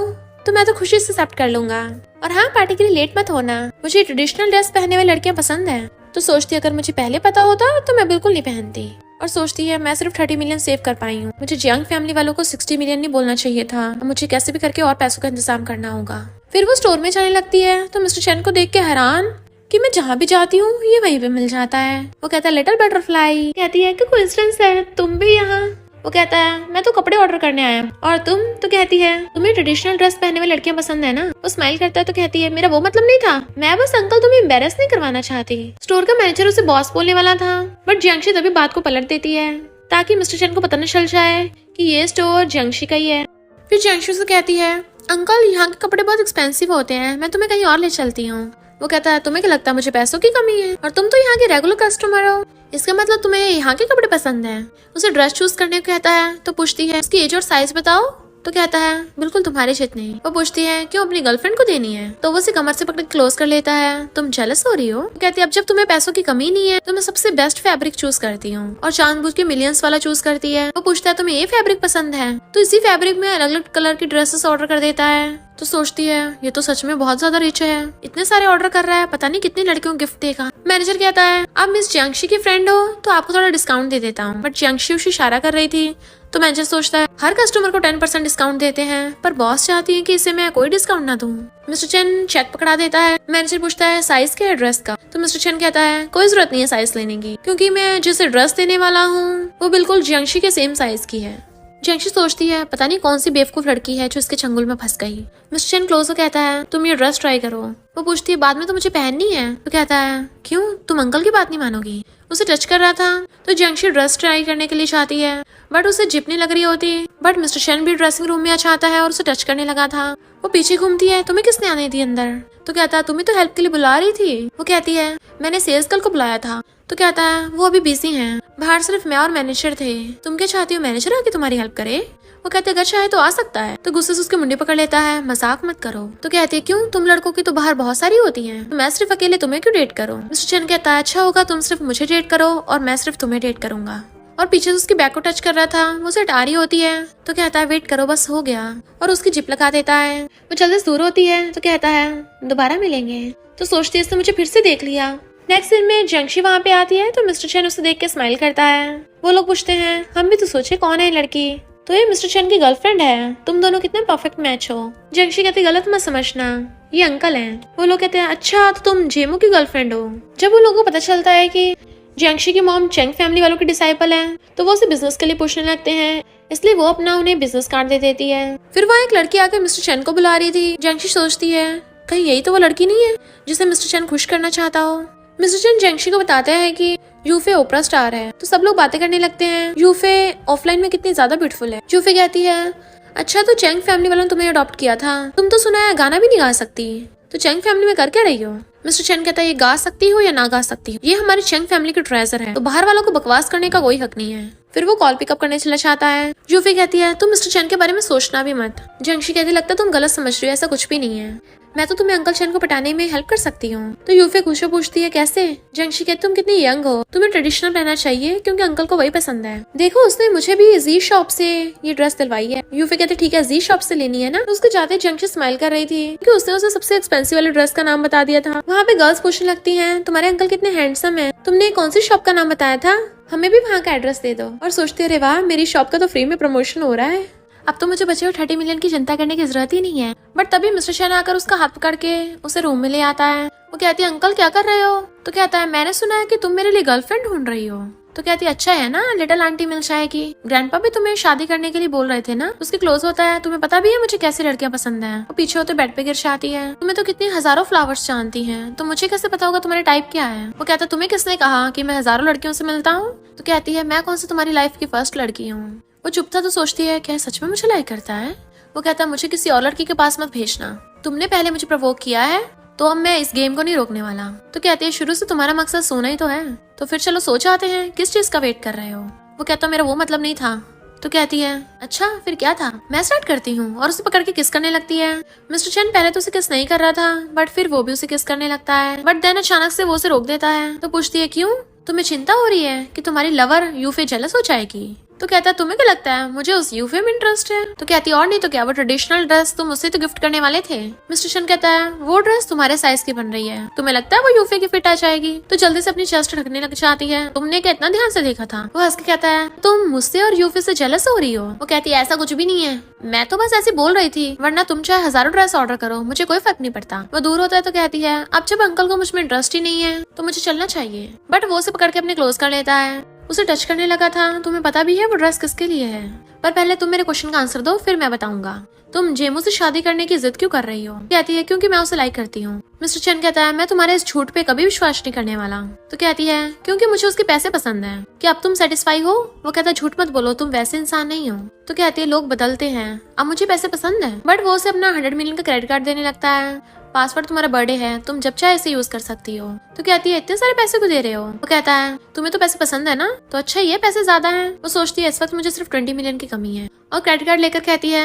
तो मैं तो खुशी से एक्सेप्ट कर लूंगा। और हाँ पार्टी के लिए लेट मत होना, मुझे ट्रेडिशनल ड्रेस पहनने वाली लड़कियां पसंद है। तो सोचती अगर मुझे पहले पता होता तो मैं बिल्कुल नहीं पहनती। और सोचती है मैं सिर्फ 30 मिलियन सेव कर पाई हूँ, मुझे जियांग फैमिली वालों को 60 मिलियन नहीं बोलना चाहिए था, मुझे कैसे भी करके और पैसों का इंतजाम करना होगा। फिर वो स्टोर में जाने लगती है तो मिस्टर चेन को देख के हैरान कि मैं जहाँ भी जाती हूँ ये वहीं पे मिल जाता है। वो कहता है लिटिल बटरफ्लाई। कहती है कि कोइंसिडेंस है तुम भी यहाँ। वो कहता है मैं तो कपड़े ऑर्डर करने आया हूँ और तुम। तो कहती है तुम्हें ट्रेडिशनल ड्रेस पहनने वाली लड़कियां पसंद है ना। वो स्माइल करता है तो कहती है मेरा वो मतलब नहीं था, मैं बस अंकल तुम्हें एम्बेरस नहीं करवाना चाहती। स्टोर का मैनेजर उसे बॉस बोलने वाला था बट जियांगशी तभी बात को पलट देती है ताकि मिस्टर चेन को पता न चल जाए कि ये स्टोर जियांगशी का ही है। फिर जियांगशी से कहती है अंकल यहाँ के कपड़े बहुत एक्सपेंसिव होते हैं, मैं तुम्हें कहीं और ले चलती हूँ। वो कहता है तुम्हें क्या लगता है मुझे पैसों की कमी है, और तुम तो यहाँ के रेगुलर कस्टमर हो, इसका मतलब तुम्हें यहाँ के कपड़े पसंद हैं। उसे ड्रेस चूज करने को कहता है तो पूछती है उसकी एज और साइज बताओ। तो कहता है बिल्कुल तुम्हारे जितनी। वो पूछती है क्यों अपनी गर्लफ्रेंड को देनी है। तो वो उसे कमर से पकड़ क्लोज कर लेता है तुम जेलस हो रही हो। कहती है अब जब तुम्हें पैसों की कमी नहीं है तो मैं सबसे बेस्ट फैब्रिक चूज करती हूँ और जानबूझ के मिलियंस वाला चूज करती है। वो पूछता है तुम्हें ये फैब्रिक पसंद है तो इसी फैब्रिक में अलग अलग कलर की ड्रेसेस ऑर्डर कर देता है। तो सोचती है ये तो सच में बहुत ज्यादा रिच है, इतने सारे ऑर्डर कर रहा है, पता नहीं कितनी लड़कियों को गिफ्ट देगा। मैनेजर कहता है आप मिस जियांगशी की फ्रेंड हो तो आपको थोड़ा डिस्काउंट दे देता हूँ। बट जियांगशी उसे इशारा कर रही थी तो मैनेजर सोचता है हर कस्टमर को 10% डिस्काउंट देते हैं पर बॉस चाहती है कि इसे मैं कोई डिस्काउंट ना दूं। मिस्टर चेन चेक पकड़ा देता है। मैनेजर पूछता है साइज क्या है ड्रेस का। तो मिस्टर चेन कहता है कोई जरूरत नहीं है साइज लेने की, क्योंकि मैं जिसे ड्रेस देने वाला हूँ वो बिल्कुल जियांगशी के सेम साइज की है। जियांगशी सोचती है पता नहीं कौन सी बेवकूफ लड़की है जो इसके चंगुल में फंस गई। मिस्टर चेन क्लोज हो कहता है तुम ये ड्रेस ट्राई करो। वो पूछती है बाद में तो मुझे पहननी है। तो कहता है क्यों, तुम अंकल की बात नहीं मानोगी। उसे टच कर रहा था तो जियांगशी ड्रेस ट्राई करने के लिए चाहती है बट उसे जिप नहीं लग रही होती। बट मिस्टर चेन भी ड्रेसिंग रूम में अच्छा आता है और उसे टच करने लगा था। वो पीछे घूमती है तुम्हें किसने आने दी अंदर। तो कहता है तुम्हें तो हेल्प के लिए बुला रही थी। वो कहती है मैंने सेल्स गर्ल को बुलाया था। तो कहता है वो अभी बिजी हैं, बाहर सिर्फ मैं और मैनेजर थे, तुम क्या चाहती हो मैनेजर आके तुम्हारी हेल्प करे। वो कहते हैं अगर चाहे तो आ सकता है। तो गुस्से से उसके मुंडे पकड़ लेता है मजाक मत करो। तो कहती है क्यों, तुम लड़कों की तो बाहर बहुत सारी होती हैं, तो मैं सिर्फ अकेले तुम्हें क्यों डेट करूं। मिस्टर चेन कहता है अच्छा होगा तुम सिर्फ मुझे डेट करो और मैं सिर्फ तुम्हें डेट करूंगा। और पीछे से उसकी बैक को टच कर रहा था, वो उसे हटा रही होती है। तो कहता है वेट करो बस हो गया, और उसकी जिप लगा देता है। वो जल्दी से दूर होती है तो कहता है दोबारा मिलेंगे। तो सोचती है इसने मुझे फिर से देख लिया। नेक्स्ट सीन में जियांगशी वहाँ पे आती है तो मिस्टर चेन उसे देख के स्माइल करता है। वो लोग पूछते हैं हम भी तो सोचे कौन है लड़की। तो ये मिस्टर चेन की गर्लफ्रेंड है, तुम दोनों कितने परफेक्ट मैच हो। जियांगशी कहती गलत मत समझना, ये अंकल हैं। वो लोग कहते हैं अच्छा तो तुम जेमू की गर्लफ्रेंड हो। जब उन लोगों को पता चलता है कि जियांगशी की मॉम चेंग फैमिली वालों की डिसाइपल है तो वो उसे बिजनेस के लिए पूछने लगते हैं, इसलिए वो अपना उन्हें बिजनेस कार्ड दे देती है। फिर वहाँ एक लड़की आकर मिस्टर चेन को बुला रही थी। जियांगशी सोचती है कहीं यही तो वो लड़की नहीं है जिसे मिस्टर चेन खुश करना चाहता हो। मिस्टर चेन जियांगशी को बताते हैं कि यूफे ओपरा स्टार है। तो सब लोग बातें करने लगते हैं यूफे ऑफलाइन में कितनी ज्यादा ब्यूटीफुल है। यूफे कहती है अच्छा तो चेंग फैमिली वालों ने तुम्हें अडॉप्ट किया था, तुम तो सुना है गाना भी नहीं गा सकती, तो चेंग फैमिली में कर क्या रही हो। मिस्टर चेन कहता है ये गा सकती हो या ना गा सकती हो, ये हमारी चेंग फैमिली की ट्रेजर है, तो बाहर वालों को बकवास करने का कोई हक नहीं है। फिर वो कॉल पिकअप करने चला जाता है। यूफे कहती है तुम मिस्टर चेन के बारे में सोचना भी मत। जियांगशी कहती लगता तुम गलत समझ रही हो, ऐसा कुछ भी नहीं है, मैं तो तुम्हें अंकल चेन को पटाने में हेल्प कर सकती हूँ। तो यूफे खुश हो पूछती है कैसे। जियांगशी कहती तुम कितनी यंग हो, तुम्हें ट्रेडिशनल पहनना चाहिए क्योंकि अंकल को वही पसंद है। देखो उसने मुझे भी जी शॉप से ये ड्रेस दिलवाई है। यूफे कहते ठीक है जी शॉप से लेनी है ना। तो उसके जाते जियांगशी स्माइल कर रही थी क्योंकि उसने उसे सबसे एक्सपेंसिव वाली ड्रेस का नाम बता दिया था। वहाँ पे गर्ल्स पूछने लगती है तुम्हारे अंकल कितने हैंडसम है, तुमने कौन सी शॉप का नाम बताया था, हमें भी वहाँ का एड्रेस दे दो। और सोचते रहे वाह मेरी शॉप का तो फ्री में प्रमोशन हो रहा है, अब तो मुझे बचे हुए 30 मिलियन की चिंता करने की जरूरत ही नहीं है। बट तभी मिस्टर चेन आकर उसका हाथ पकड़ के उसे रूम में ले आता है। वो कहती है अंकल क्या कर रहे हो। तो कहता है मैंने सुना है कि तुम मेरे लिए गर्लफ्रेंड ढूंढ रही हो। तो कहती है अच्छा है ना, लिटिल आंटी मिल जाएगी, ग्रैंडपा भी तुम्हें शादी करने के लिए बोल रहे थे ना। उसके क्लोज होता है तुम्हें पता भी है मुझे कैसी लड़कियां पसंद है। वो पीछे होते बेड पे गिर जाती है तुम्हें तो कितनी हजारों फ्लावर्स जानती है, तो मुझे कैसे पता होगा तुम्हारे टाइप क्या है। वो कहता तुम्हें किसने कहा कि मैं हजारों लड़कियों से मिलता हूँ। तो कहती है मैं कौन सी तुम्हारी लाइफ की फर्स्ट लड़की हूँ। वो चुप था तो सोचती है क्या सच में मुझे लाइक करता है। वो कहता है मुझे किसी और लड़की के पास मत भेजना, तुमने पहले मुझे प्रवोक किया है तो अब मैं इस गेम को नहीं रोकने वाला। तो कहती है शुरू से तुम्हारा मकसद सोना ही तो है, तो फिर चलो सो जाते हैं, किस चीज का वेट कर रहे हो। वो कहता मेरा वो मतलब नहीं था। तो कहती है अच्छा फिर क्या था, मैं स्टार्ट करती हूँ, और उसे पकड़ के किस करने लगती है। मिस्टर चेन पहले तो उसे किस नहीं कर रहा था बट फिर वो भी उसे किस करने लगता है, बट देन अचानक से वो उसे रोक देता है। तो पूछती है क्यों, तुम्हें चिंता हो रही है कि तुम्हारी लवर यूफे जेलस हो जाएगी। तो कहता है तुम्हें क्या लगता है मुझे उस यूफे में इंटरेस्ट है? तो कहती है और नहीं तो क्या, वो ट्रेडिशनल ड्रेस तुम उसे तो गिफ्ट करने वाले थे। मिस्टर चन कहता है वो ड्रेस तुम्हारे साइज की बन रही है, तुम्हें लगता है वो यूफे की फिट आ जाएगी? तो जल्दी से अपनी चेस्ट ढकने लग जाती है। तुमने क्या इतना ध्यान से देखा था? वो हंस के कहता है तुम मुझसे और यूफे से जेलस हो रही हो? वो कहती है ऐसा कुछ भी नहीं है, मैं तो बस ऐसे बोल रही थी, वरना तुम चाहे हजारों ड्रेस ऑर्डर करो, मुझे कोई फर्क नहीं पड़ता। वो दूर होता है तो कहती है अब जब अंकल को मुझ में इंटरेस्ट ही नहीं है तो मुझे चलना चाहिए। बट वो उसे पकड़ के अपने क्लोज कर लेता है, उसे टच करने लगा था। तुम्हें पता भी है वो ड्रेस किसके लिए है, पर पहले तुम मेरे क्वेश्चन का आंसर दो फिर मैं बताऊंगा। तुम जेमू से शादी करने की जिद क्यों कर रही हो? कहती है क्योंकि मैं उसे लाइक करती हूँ। मिस्टर चन कहता है मैं तुम्हारे इस झूठ पे कभी विश्वास नहीं करने वाला। तो कहती है क्योंकि मुझे उसके पैसे पसंद है। क्या अब तुम सेटिस्फाई हो? वो कहता है झूठ मत बोलो, तुम वैसे इंसान नहीं हो। तो कहती है लोग बदलते हैं, अब मुझे पैसे पसंद है। बट वो उसे अपना 100 मिलियन का क्रेडिट कार्ड देने लगता है। पासवर्ड तुम्हारा बर्थडे है, तुम जब चाहे इसे यूज कर सकती हो। तो कहती है इतने सारे पैसे क्यों दे रहे हो? वो कहता है तुम्हें तो पैसे पसंद है ना, तो अच्छा ये पैसे ज्यादा हैं। वो सोचती है इस वक्त मुझे सिर्फ 20 मिलियन की कमी है, और क्रेडिट कार्ड लेकर कहती है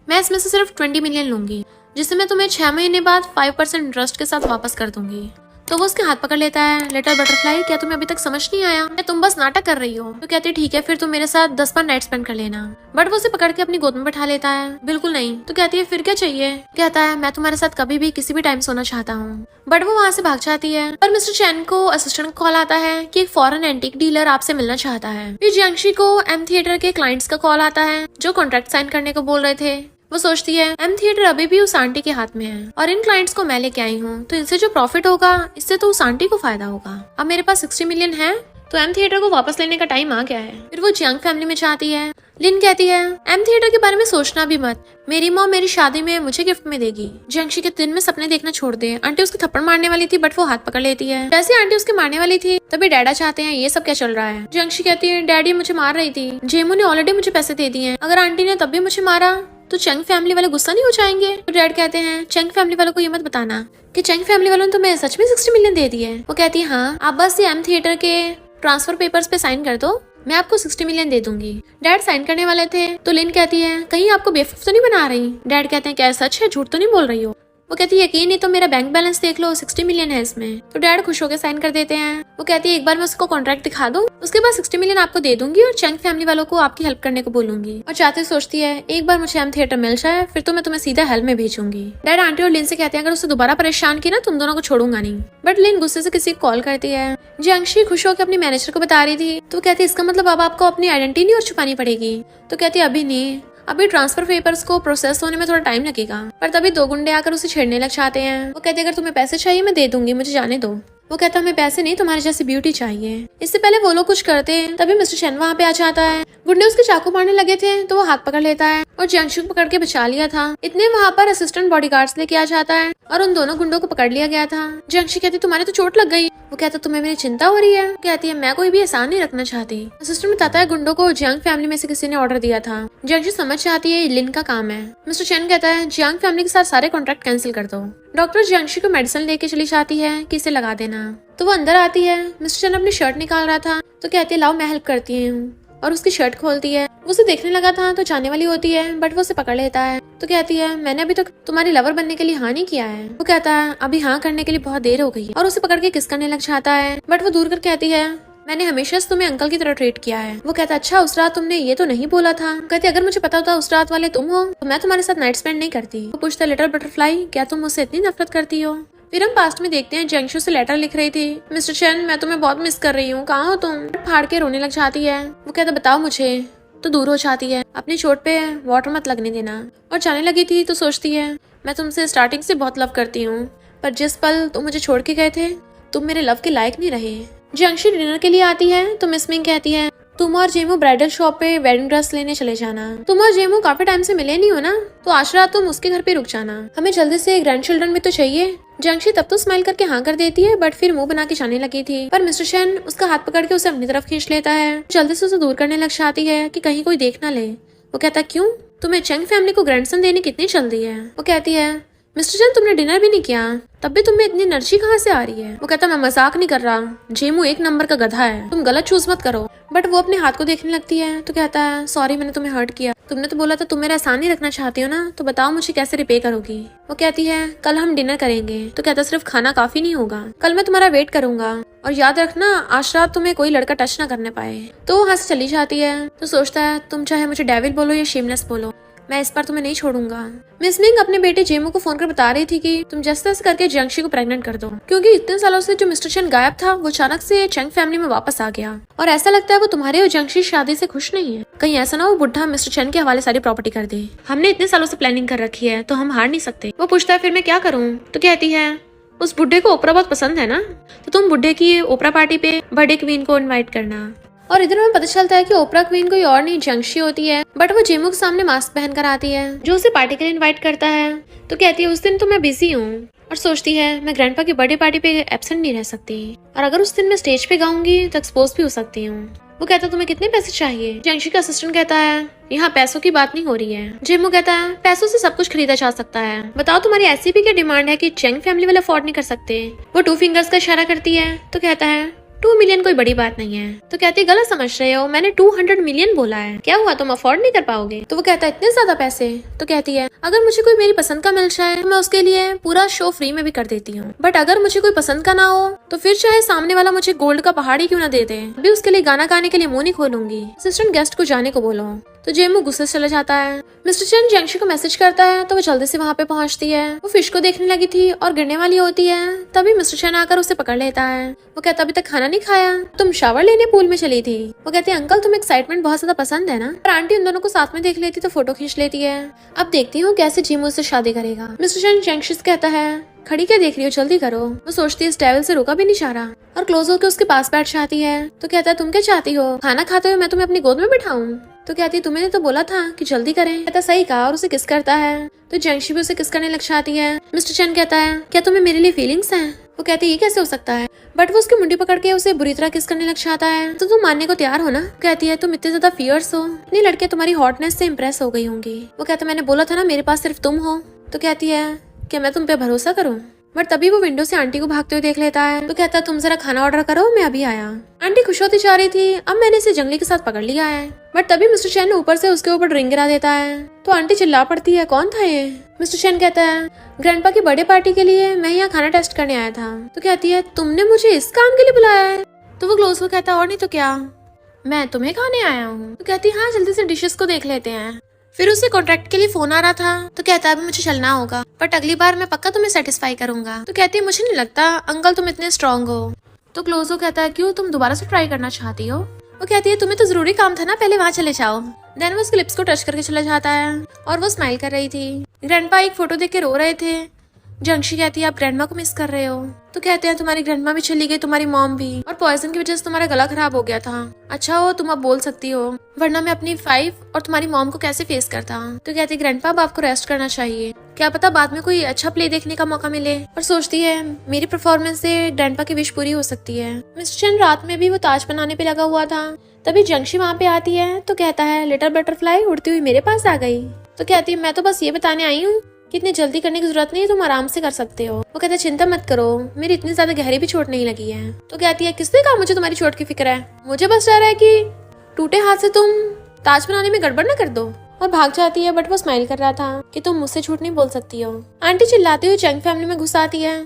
मैं इसमें से सिर्फ 20 मिलियन लूंगी, जिससे मैं तुम्हें 6 महीने बाद 5% इंटरेस्ट के साथ वापस कर दूंगी। तो वो उसके हाथ पकड़ लेता है। लिटिल बटरफ्लाई क्या तुम्हें अभी तक समझ नहीं आया? तुम बस नाटक कर रही हो। तो कहती है ठीक है फिर तुम मेरे साथ 10 बार नाइट स्पेंड कर लेना। बट वो उसे पकड़ के अपनी गोद में बैठा लेता है। बिल्कुल नहीं। तो कहती है फिर क्या चाहिए? कहता है मैं तुम्हारे साथ कभी भी किसी भी टाइम सोना चाहता हूँ। बट वो वहाँ से भाग जाती है। पर मिस्टर चैन को असिस्टेंट कॉल आता है कि एक फॉरेन एंटीक डीलर आपसे मिलना चाहता है। फिर जियांगशी को एम थिएटर के क्लाइंट्स का कॉल आता है जो कॉन्ट्रैक्ट साइन करने को बोल रहे थे। वो सोचती है एम थिएटर अभी भी उस आंटी के हाथ में है और इन क्लाइंट्स को मैं लेके आई हूँ, तो इनसे जो प्रॉफिट होगा इससे तो उस आंटी को फायदा होगा। अब मेरे पास 60 मिलियन है तो एम थिएटर को वापस लेने का टाइम आ गया है। फिर वो जियांग फैमिली में जाती है। लिन कहती है एम थिएटर के बारे में सोचना भी मत, मेरी मॉम मेरी शादी में मुझे गिफ्ट में देगी। जियांगशी के दिन में सपने देखना छोड़ दे। आंटी उसकी थप्पड़ मारने वाली थी बट वो हाथ पकड़ लेती है। जैसे आंटी उसके मारने वाली थी तभी डैडा चाहते हैं ये सब क्या चल रहा है। जियांगशी कहती है डैडी मुझे मार रही थी, जेमू ने ऑलरेडी मुझे पैसे दे दिए, अगर आंटी ने तब भी मुझे मारा तो चंग फैमिली वाले गुस्सा नहीं हो जाएंगे? तो डैड कहते हैं चंग फैमिली वालों को ये मत बताना कि चंग फैमिली वालों ने तुम्हें सच में 60 मिलियन दे दिए। वो कहती है हाँ आप बस ये एम थिएटर के ट्रांसफर पेपर्स पे साइन कर दो, मैं आपको 60 मिलियन दे दूंगी। डैड साइन करने वाले थे तो लिन कहती है कहीं आपको बेवकूफ तो नहीं बना रही? डैड कहते हैं क्या सच है, झूठ तो नहीं बोल रही हो? वो कहती है यकीन नहीं तो मेरा बैंक बैलेंस देख लो, 60 मिलियन है इसमें। तो डैड खुश होकर साइन कर देते हैं। वो कहती है एक बार मैं उसको कॉन्ट्रैक्ट दिखा दूं, उसके बाद 60 मिलियन आपको दे दूंगी और चंग फैमिली वालों को आपकी हेल्प करने को बोलूंगी। और चाहते सोचती है एक बार मुझे एम थिएटर मिल जाए फिर तो मैं तुम्हें सीधा हेल्प में भेजूंगी। डैड आंटी और लिन से कहते हैं अगर उसे दोबारा परेशान की ना तुम दोनों को छोड़ूंगा नहीं। बट लिन गुस्से से किसी को कॉल करती है। जियांगशी खुश होकर अपनी मैनेजर को बता रही थी तो कहती है इसका मतलब अब आपको अपनी आइडेंटिटी नहीं और छुपानी पड़ेगी। तो कहती है अभी नहीं, अभी ट्रांसफर पेपर्स को प्रोसेस होने में थोड़ा टाइम लगेगा। पर तभी 2 गुंडे आकर उसे छेड़ने लग जाते हैं। वो कहते अगर तुम्हें पैसे चाहिए मैं दे दूंगी, मुझे जाने दो। वो कहता हमें पैसे नहीं तुम्हारे जैसी ब्यूटी चाहिए। इससे पहले वो लोग कुछ करते तभी मिस्टर चैन वहाँ पे आ जाता है। गुंडे उसके चाकू मारने लगे थे तो वो हाथ पकड़ लेता है और जियांगशी को पकड़ के बचा लिया था। इतने वहाँ पर असिस्टेंट बॉडीगार्ड्स लेके आ जाता है और उन दोनों गुंडों को पकड़ लिया गया था। जियांगशी कहती तुम्हारे तो चोट लग गई। वो कहता तुम्हें मेरी चिंता हो रही है? कहती है मैं कोई भी एहसान नहीं रखना चाहती। असिस्टेंट बताता है गुंडों को जियांग फैमिली में से किसी ने ऑर्डर दिया था। जियांगशी समझ जाती है ये लिन का काम है। मिस्टर चैन कहता है जियांग फैमिली के साथ सारे कॉन्ट्रैक्ट कैंसिल कर दो। डॉक्टर जियांगशी को मेडिसिन लेके चली जाती है कि इसे लगा देना। तो वो अंदर आती है। मिस्टर चैन अपनी शर्ट निकाल रहा था तो कहती है लाओ मैं हेल्प करती हूँ, और उसकी शर्ट खोलती है। वो उसे देखने लगा था तो जाने वाली होती है बट वो उसे पकड़ लेता है। तो कहती है मैंने अभी तक तुम्हारी लवर बनने के लिए हाँ नहीं किया है। वो कहता है अभी हाँ करने के लिए बहुत देर हो गई, और उसे पकड़ के किस करने लग जाता है। बट वो दूर कर कहती है मैंने हमेशा से तुम्हें अंकल की तरह ट्रीट किया है। वो कहता अच्छा उस रात तुमने ये तो नहीं बोला था। कहती अगर मुझे पता होता उस रात वाले तुम हो तो मैं तुम्हारे साथ नाइट स्पेंड नहीं करती। वो पूछता लिटिल बटरफ्लाई क्या तुम मुझसे इतनी नफरत करती हो? फिर हम पास्ट में देखते हैं जियांगशी से लेटर लिख रही थी मिस्टर चैन मैं तुम्हें बहुत मिस कर रही हूँ, कहाँ हो तुम? फाड़ के रोने लग जाती है। वो कहता बताओ मुझे, तो दूर हो जाती है। अपनी चोट पे वाटर मत लगने देना। और जाने लगी थी तो सोचती है मैं तुमसे स्टार्टिंग से बहुत लव करती हूँ, पर जिस पल तुम मुझे छोड़ के गए थे तुम मेरे लव के लायक नहीं रहे। जियांगशी डिनर के लिए आती है तो मिस मिंग कहती है तुम और जेमू ब्राइडल शॉप पे वेडिंग ड्रेस लेने चले जाना। तुम और जेमू काफी टाइम से मिले नहीं हो ना, तो आज रात तुम उसके घर पे रुक जाना, हमें जल्दी से ग्रैंड चिल्ड्रन भी तो चाहिए। जियांगशी तब तो स्माइल करके हाँ कर देती है बट फिर मुंह बना के जाने लगी थी। पर मिस्टर चैन उसका हाथ पकड़ के उसे अपनी तरफ खींच लेता है। जल्दी से उसे दूर करने लग जाती है कि कहीं कोई देख ना ले। वो कहता क्यों, तुम्हें चंग फैमिली को ग्रैंडसन देने कितनी जल्दी है? वो कहती है मिस्टर चैन तुमने डिनर भी नहीं किया, तब भी तुम्हें इतनी एनर्जी कहाँ से आ रही है? वो कहता मैं मजाक नहीं कर रहा, जेमू 1 नंबर का गधा है, तुम गलत चूज मत करो। बट वो अपने हाथ को देखने लगती है तो कहता है सॉरी मैंने तुम्हें हर्ट किया, तुमने तो बोला था तुम मेरा एहसान नहीं रखना चाहती हो ना, तो बताओ मुझे कैसे रिपे करोगी? वो कहती है कल हम डिनर करेंगे। तो कहता सिर्फ खाना काफी नहीं होगा, कल मैं तुम्हारा वेट करूंगा और याद रखना आज रात तुम्हें कोई लड़का टच ना करने पाए। तो वो वहाँ से चली जाती है। तो सोचता है तुम चाहे मुझे डेविल बोलो या शेमलेस बोलो, मैं इस बार तुम्हें नहीं छोड़ूंगा। मिस मिंग अपने बेटे जेमू को फोन कर बता रही थी कि तुम जैसे तैसे करके जियांगशी को प्रेग्नेंट कर दो, क्योंकि इतने सालों से जो मिस्टर चेन गायब था वो अचानक से चेंग फैमिली में वापस आ गया और ऐसा लगता है वो तुम्हारे और जियांगशी शादी से खुश नहीं है। कहीं ऐसा ना वो बुढ़ा मिस्टर चेन के हवाले सारी प्रॉपर्टी कर दे। हमने इतने सालों से प्लानिंग कर रखी है तो हम हार नहीं सकते। वो पूछता है फिर मैं क्या करूँ? तो कहती है उस बुढ़े को ओपरा बहुत पसंद है ना, तो तुम बुढ़े की ओपरा पार्टी पे बर्थडे क्वीन को इनवाइट करना। और इधर हमें पता चलता है कि ओपरा क्वीन कोई और नहीं जियांगशी होती है, बट वो जेमू के सामने मास्क पहनकर आती है जो उसे पार्टी के लिए इनवाइट करता है। तो कहती है उस दिन तो मैं बिजी हूँ और सोचती है मैं ग्रैंडपा की बर्थडे पार्टी पे एब्सेंट नहीं रह सकती और अगर उस दिन मैं स्टेज पे गाऊंगी तो एक्सपोज भी हो सकती हूँ। वो कहता है तुम्हें कितने पैसे चाहिए? जियांगशी का असिस्टेंट कहता है यहाँ पैसों की बात नहीं हो रही है। जेमू कहता है पैसों से सब कुछ खरीदा जा सकता है, बताओ तुम्हारी ऐसी भी क्या डिमांड है कि चेंग फैमिली वाले अफोर्ड नहीं कर सकते। वो 2 फिंगर्स का इशारा करती है। तो कहता है 2 मिलियन कोई बड़ी बात नहीं है। तो कहती है गलत समझ रहे हो, मैंने 200 मिलियन बोला है, क्या हुआ तुम अफोर्ड नहीं कर पाओगे? तो वो कहता है इतने ज्यादा पैसे? तो कहती है अगर मुझे कोई मेरी पसंद का मिल जाए तो मैं उसके लिए पूरा शो फ्री में भी कर देती हूँ, बट अगर मुझे कोई पसंद का ना हो तो फिर चाहे सामने वाला मुझे गोल्ड का पहाड़ ही क्यों ना दे दे, अभी उसके लिए गाना गाने के लिए मुंह नहीं खोलूंगी। असिस्टेंट गेस्ट को जाने को बोलो। तो जेमू गुस्से से चला जाता है। मिस्टर चेन जियांगशी को मैसेज करता है तो वो जल्दी से वहाँ पे पहुँचती है। वो फिश को देखने लगी थी और गिरने वाली होती है, तभी मिस्टर चेन आकर उसे पकड़ लेता है। वो कहता अभी तक खाना नहीं खाया, तुम शावर लेने पूल में चली थी। वो कहती है अंकल तुम्हें एक्साइटमेंट बहुत ज्यादा पसंद है ना। और आंटी उन दोनों को साथ में देख लेती तो फोटो खींच लेती है। अब देखती हूँ कैसे जेमू से शादी करेगा। मिस्टर चेन जियांगशी से कहता है खड़ी क्या देख रही हो, जल्दी करो। वो सोचती है इस डेविल से रुका भी नहीं जा रहा और क्लोज होकर उसके पास बैठ जाती है। तो कहता है तुम क्या चाहती हो, खाना खाते हुए मैं तुम्हें अपनी गोद में बिठाऊं? तो कहती है तुमने तो बोला था कि जल्दी करें। कहता सही कहा और उसे किस करता है। तो जियांगशी भी उसे किस करने लग जाती है। मिस्टर चेन कहता है क्या तुम्हें मेरे लिए फीलिंग्स हैं? वो कहती है ये कैसे हो सकता है, बट वो उसकी मुंडी पकड़ के उसे बुरी तरह किस करने लग जाता है। तो तुम मानने को तैयार हो ना? कहती है तुम इतने ज्यादा फियर्स हो, इतनी लड़कियां तुम्हारी हॉटनेस से इम्प्रेस हो गई होंगी। वो कहता मैंने बोला था ना मेरे पास सिर्फ तुम हो। तो कहती है क्या मैं तुम पे भरोसा करूं? बट तभी वो विंडो से आंटी को भागते हुए देख लेता है। तो कहता है तुम जरा खाना ऑर्डर करो, मैं अभी आया। आंटी खुश होती जा रही थी, अब मैंने इसे जंगली के साथ पकड़ लिया है। बट तभी मिस्टर चेन ऊपर से उसके ऊपर ड्रिंक गिरा देता है। तो आंटी चिल्ला पड़ती है कौन था ये? मिस्टर चेन कहता है ग्रैंडपा की बर्थडे पार्टी के लिए मैं यहाँ खाना टेस्ट करने आया था। तो कहती है तुमने मुझे इस काम के लिए बुलाया है? तो वो क्लोज को कहता है और नहीं तो क्या, मैं तुम्हें खाने आया हूँ। तो कहती है हाँ जल्दी से डिशेस को देख लेते हैं। फिर उसे कॉन्ट्रैक्ट के लिए फोन आ रहा था। तो कहता है अभी मुझे चलना होगा, बट अगली बार मैं पक्का तुम्हें सेटिस्फाई करूंगा। तो कहती है मुझे नहीं लगता अंकल तुम इतने स्ट्रांग हो। तो क्लोजो कहता है क्यों, तुम दोबारा से ट्राई करना चाहती हो? वो कहती है तुम्हें तो जरूरी काम था ना, पहले वहाँ चले जाओ। देन वो उसके लिप्स को टच करके चला जाता है और वो स्माइल कर रही थी। ग्रैंडपा एक फोटो देख के रो रहे थे। जियांगशी कहती है आप ग्रैंडमा को मिस कर रहे हो। तो कहते हैं तुम्हारी ग्रैंडमा भी चली गई, तुम्हारी मॉम भी, और पॉइजन की वजह से तुम्हारा गला खराब हो गया था। अच्छा हो तुम अब बोल सकती हो, वरना मैं अपनी 5 और तुम्हारी मॉम को कैसे फेस करता। तो कहती है ग्रैंडपा अब आपको रेस्ट करना चाहिए, क्या पता बाद में कोई अच्छा प्ले देखने का मौका मिले। और सोचती है मेरी परफॉर्मेंस से ग्रैंडपा की विश पूरी हो सकती है। मिस्टर चेन रात में भी वो ताज बनाने पे लगा हुआ था, तभी जियांगशी वहाँ पे आती है। तो कहता है लिटिल बटरफ्लाई उड़ती हुई मेरे पास आ गई। तो कहती है मैं तो बस ये बताने आई हूँ कि इतनी जल्दी करने की जरूरत नहीं है, तुम आराम से कर सकते हो। वो कहता है चिंता मत करो, मेरी इतनी ज्यादा गहरी भी चोट नहीं लगी है। तो कहती है किसने कहा मुझे तुम्हारी चोट की फिक्र है, मुझे बस डर है कि टूटे हाथ से तुम ताज बनाने में गड़बड़ न कर दो। और भाग जाती है, बट वो स्माइल कर रहा था कि तुम मुझसे झूठ नहीं बोल सकती हो। आंटी चिल्लाती हुई चेंग फैमिली में घुस आती है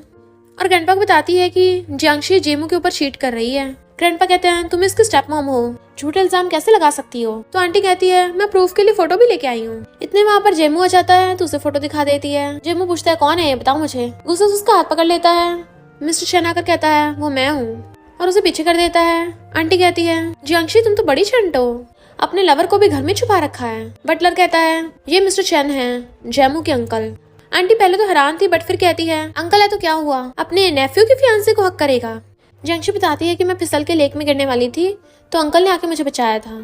और ग्रैंडपा को बताती है कि जियांगशी जेमू के ऊपर चीट कर रही है। ग्रैंडपा कहते हैं तुम इसके स्टेप मॉम हो, झूठे इल्जाम कैसे लगा सकती हो। तो आंटी कहती है मैं प्रूफ के लिए फोटो भी लेके आई हूँ। इतने वहाँ पर जेमू आ जाता है तो उसे फोटो दिखा देती है। जेमू पूछता है कौन है ये बताओ मुझे। गुस्से से उसका हाथ पकड़ लेता है। मिस्टर चेन आकर कहता है वो मैं हूँ और उसे पीछे कर देता है। आंटी कहती है जियांगशी तुम तो बड़ी चंट हो, अपने लवर को भी घर में छुपा रखा है। बटलर कहता है ये मिस्टर चेन है, जेमू के अंकल। आंटी पहले तो हैरान थी, बट फिर कहती है अंकल है तो क्या हुआ, अपने नेफ्यू की फियांसे को हक करेगा। जियांगशी बताती है कि मैं फिसल के लेक में गिरने वाली थी तो अंकल ने आके मुझे बचाया था।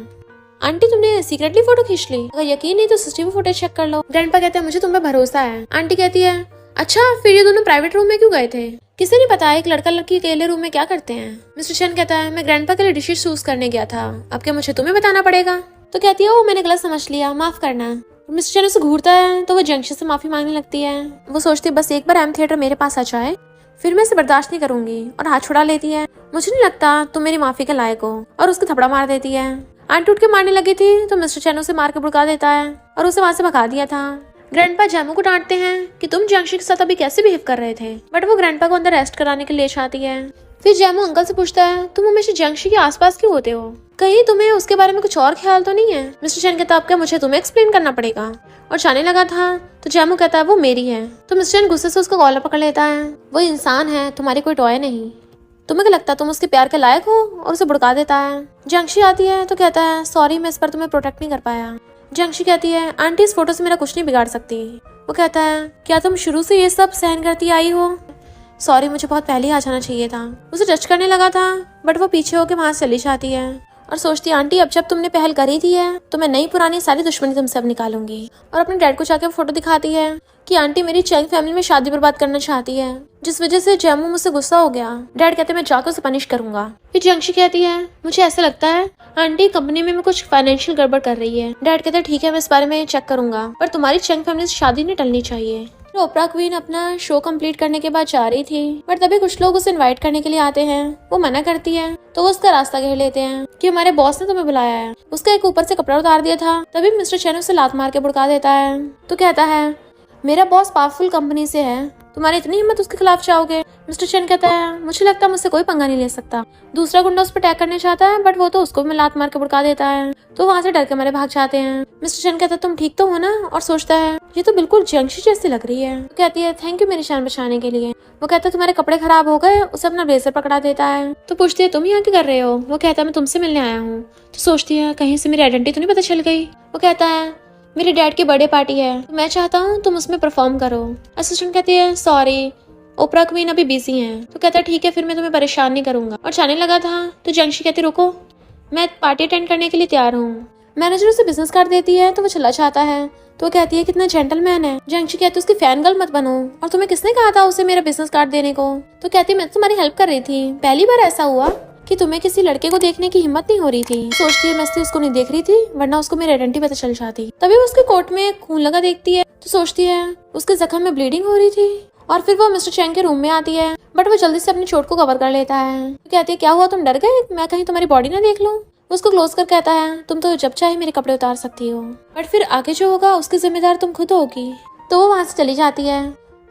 आंटी तुमने सीक्रेटली फोटो खींच ली, अगर यकीन नहीं तो सीसीटीवी फुटेज चेक कर लो। ग्रैंडपा कहते हैं मुझे तुम पे भरोसा है। आंटी कहती है अच्छा फिर ये दोनों प्राइवेट रूम में क्यों गए थे, किसी ने पता एक लड़का लड़की अकेले रूम में क्या करते हैं। मिस्टर चेन कहता है मैं ग्रैंडपा के लिए डिशेस चूज करने गया था, अब क्या मुझे तुम्हें बताना पड़ेगा। तो कहती है वो मैंने गलत समझ लिया, माफ करना। मिस्टर चेन उसे घूरता है तो वो जियांगशी से माफी मांगने लगती है। वो सोचती है बस एक बार एम थिएटर मेरे पास आ जाए फिर मैं इसे बर्दाश्त नहीं करूंगी, और हाथ छुड़ा लेती है। मुझे नहीं लगता तुम मेरी माफी के लायक हो, और उसके थपड़ा मार देती है। आंटी उठ के मारने लगी थी तो मिस्टर चेन उसे मार के भड़का देता है और उसे वहां से भगा दिया था। ग्रैंडपा जेमू को डांटते हैं कि तुम जियांगशी के साथ अभी कैसे बिहेव कर रहे थे, बट वो ग्रैंडपा को अंदर रेस्ट कराने के लिए जाती है। फिर जैमू अंकल से पूछता है, तुम हमेशा जंगशी के आसपास क्यों होते हो? कहीं तुम्हें उसके बारे में कुछ और ख्याल तो नहीं है? मिस्टर चैन कहता है, अब क्या मुझे तुम्हें एक्सप्लेन करना पड़ेगा? और जाने लगा था तो जैमू कहता है, वो मेरी है। तो मिस्टर चैन गुस्से से उसको कॉलर पकड़ लेता है। वो इंसान है, तुम्हारी कोई टॉय नहीं। तुम्हें क्या लगता है तुम उसके प्यार के लायक हो? और उसे भुड़का देता है। जंगशी आती है तो कहता है, सॉरी मैं इस पर तुम्हें प्रोटेक्ट नहीं कर पाया। जंगशी कहती है, आंटी इस फोटो से मेरा कुछ नहीं बिगाड़ सकती। वो कहता है, क्या तुम शुरू से ये सब सहन करती आई हो? सॉरी मुझे बहुत पहले ही आ जाना चाहिए था। उसे टच करने लगा था बट वो पीछे होकर वहां से चली जाती है और सोचती है, आंटी अब जब तुमने पहल करी थी है तो मैं नई पुरानी सारी दुश्मनी तुमसे अब निकालूंगी। और अपने डैड को जाके फोटो दिखाती है कि आंटी मेरी चैंग फैमिली में शादी बर्बाद करना चाहती है, जिस वजह से जैमू मुझसे गुस्सा हो गया। डैड कहते हैं, मैं जाकर उसे पनिश करूंगा। फिर जंगशी कहती है, मुझे ऐसा लगता है आंटी कंपनी में कुछ फाइनेंशियल गड़बड़ कर रही है। डैड कहते हैं, ठीक है मैं इस बारे में चेक करूंगा, पर तुम्हारी चैंग फैमिली से शादी नहीं टलनी चाहिए। ओपरा क्वीन अपना शो कंप्लीट करने के बाद जा रही थी बट तभी कुछ लोग उसे इनवाइट करने के लिए आते हैं। वो मना करती है तो वो उसका रास्ता घेर लेते हैं कि हमारे बॉस ने तुम्हें बुलाया है। उसका एक ऊपर से कपड़ा उतार दिया था। तभी मिस्टर चैन उसे लात मार के भुड़का देता है तो कहता है, मेरा बॉस पावरफुल कंपनी से है, तुम्हारी इतनी हिम्मत उसके खिलाफ जाओगे? मिस्टर चैन कहता है, मुझे लगता है मुझसे कोई पंगा नहीं ले सकता। दूसरा गुंडा उस पर अटैक करने चाहता है बट वो तो उसको भी लात मार के भुड़का देता है। तो वहाँ से डर के मारे भाग जाते हैं। मिस्टर चैन कहता है, तुम ठीक तो हो ना? और सोचता है, ये तो बिल्कुल जंगशी जैसी लग रही है। तो कहती है, थैंक यू मेरी जान बचाने के लिए। वो कहता है, तुम्हारे कपड़े खराब हो गए। उसे अपना ब्लेजर पकड़ा देता है। तो पूछती है, तुम यहाँ क्या कर रहे हो? वो कहता है, मैं तुमसे मिलने आया हूँ। तो सोचती है, कहीं से मेरी आइडेंटिटी तो नहीं पता चल गई। वो कहता है, मेरे डैड की बर्थडे पार्टी है, मैं चाहता हूँ तुम उसमें परफॉर्म करो। असिस्टेंट कहती है, सॉरी ओपरा क्वीन अभी बिजी हैं। तो कहता है, ठीक है फिर मैं तुम्हें परेशान नहीं करूंगा। और जाने लगा था तो जंगशी कहती, रुको मैं पार्टी अटेंड करने के लिए तैयार हूँ। मैनेजर उसे बिजनेस कार्ड देती है तो वो चला जाता है। तो कहती है, कितना जेंटलमैन है। जंगशी कहती है, उसकी फैन गर्ल मत बनो। और तुम्हें किसने कहा था उसे मेरा बिजनेस कार्ड देने को? तो कहती है, मैं तुम्हारी हेल्प कर रही थी। पहली बार ऐसा हुआ कि तुम्हें किसी लड़के को देखने की हिम्मत नहीं हो रही थी। सोचती है, मैं उसको नहीं देख रही थी वरना उसको मेरी आइडेंटिटी पता चल जाती। तभी वो उसके कोट में खून लगा देखती है तो सोचती है उसके जख्म में ब्लीडिंग हो रही थी। और फिर वो मिस्टर चैंग के रूम में आती है बट वो जल्दी से अपनी चोट को कवर कर लेता है। तो कहती है, क्या हुआ तुम डर गए? मैं कहीं तुम्हारी बॉडी ना देख लूं? उसको क्लोज कर कहता है, तुम तो जब चाहे मेरे कपड़े उतार सकती हो बट फिर आगे जो होगा उसकी जिम्मेदार तुम खुद होगी। तो वो वहाँ से चली जाती है।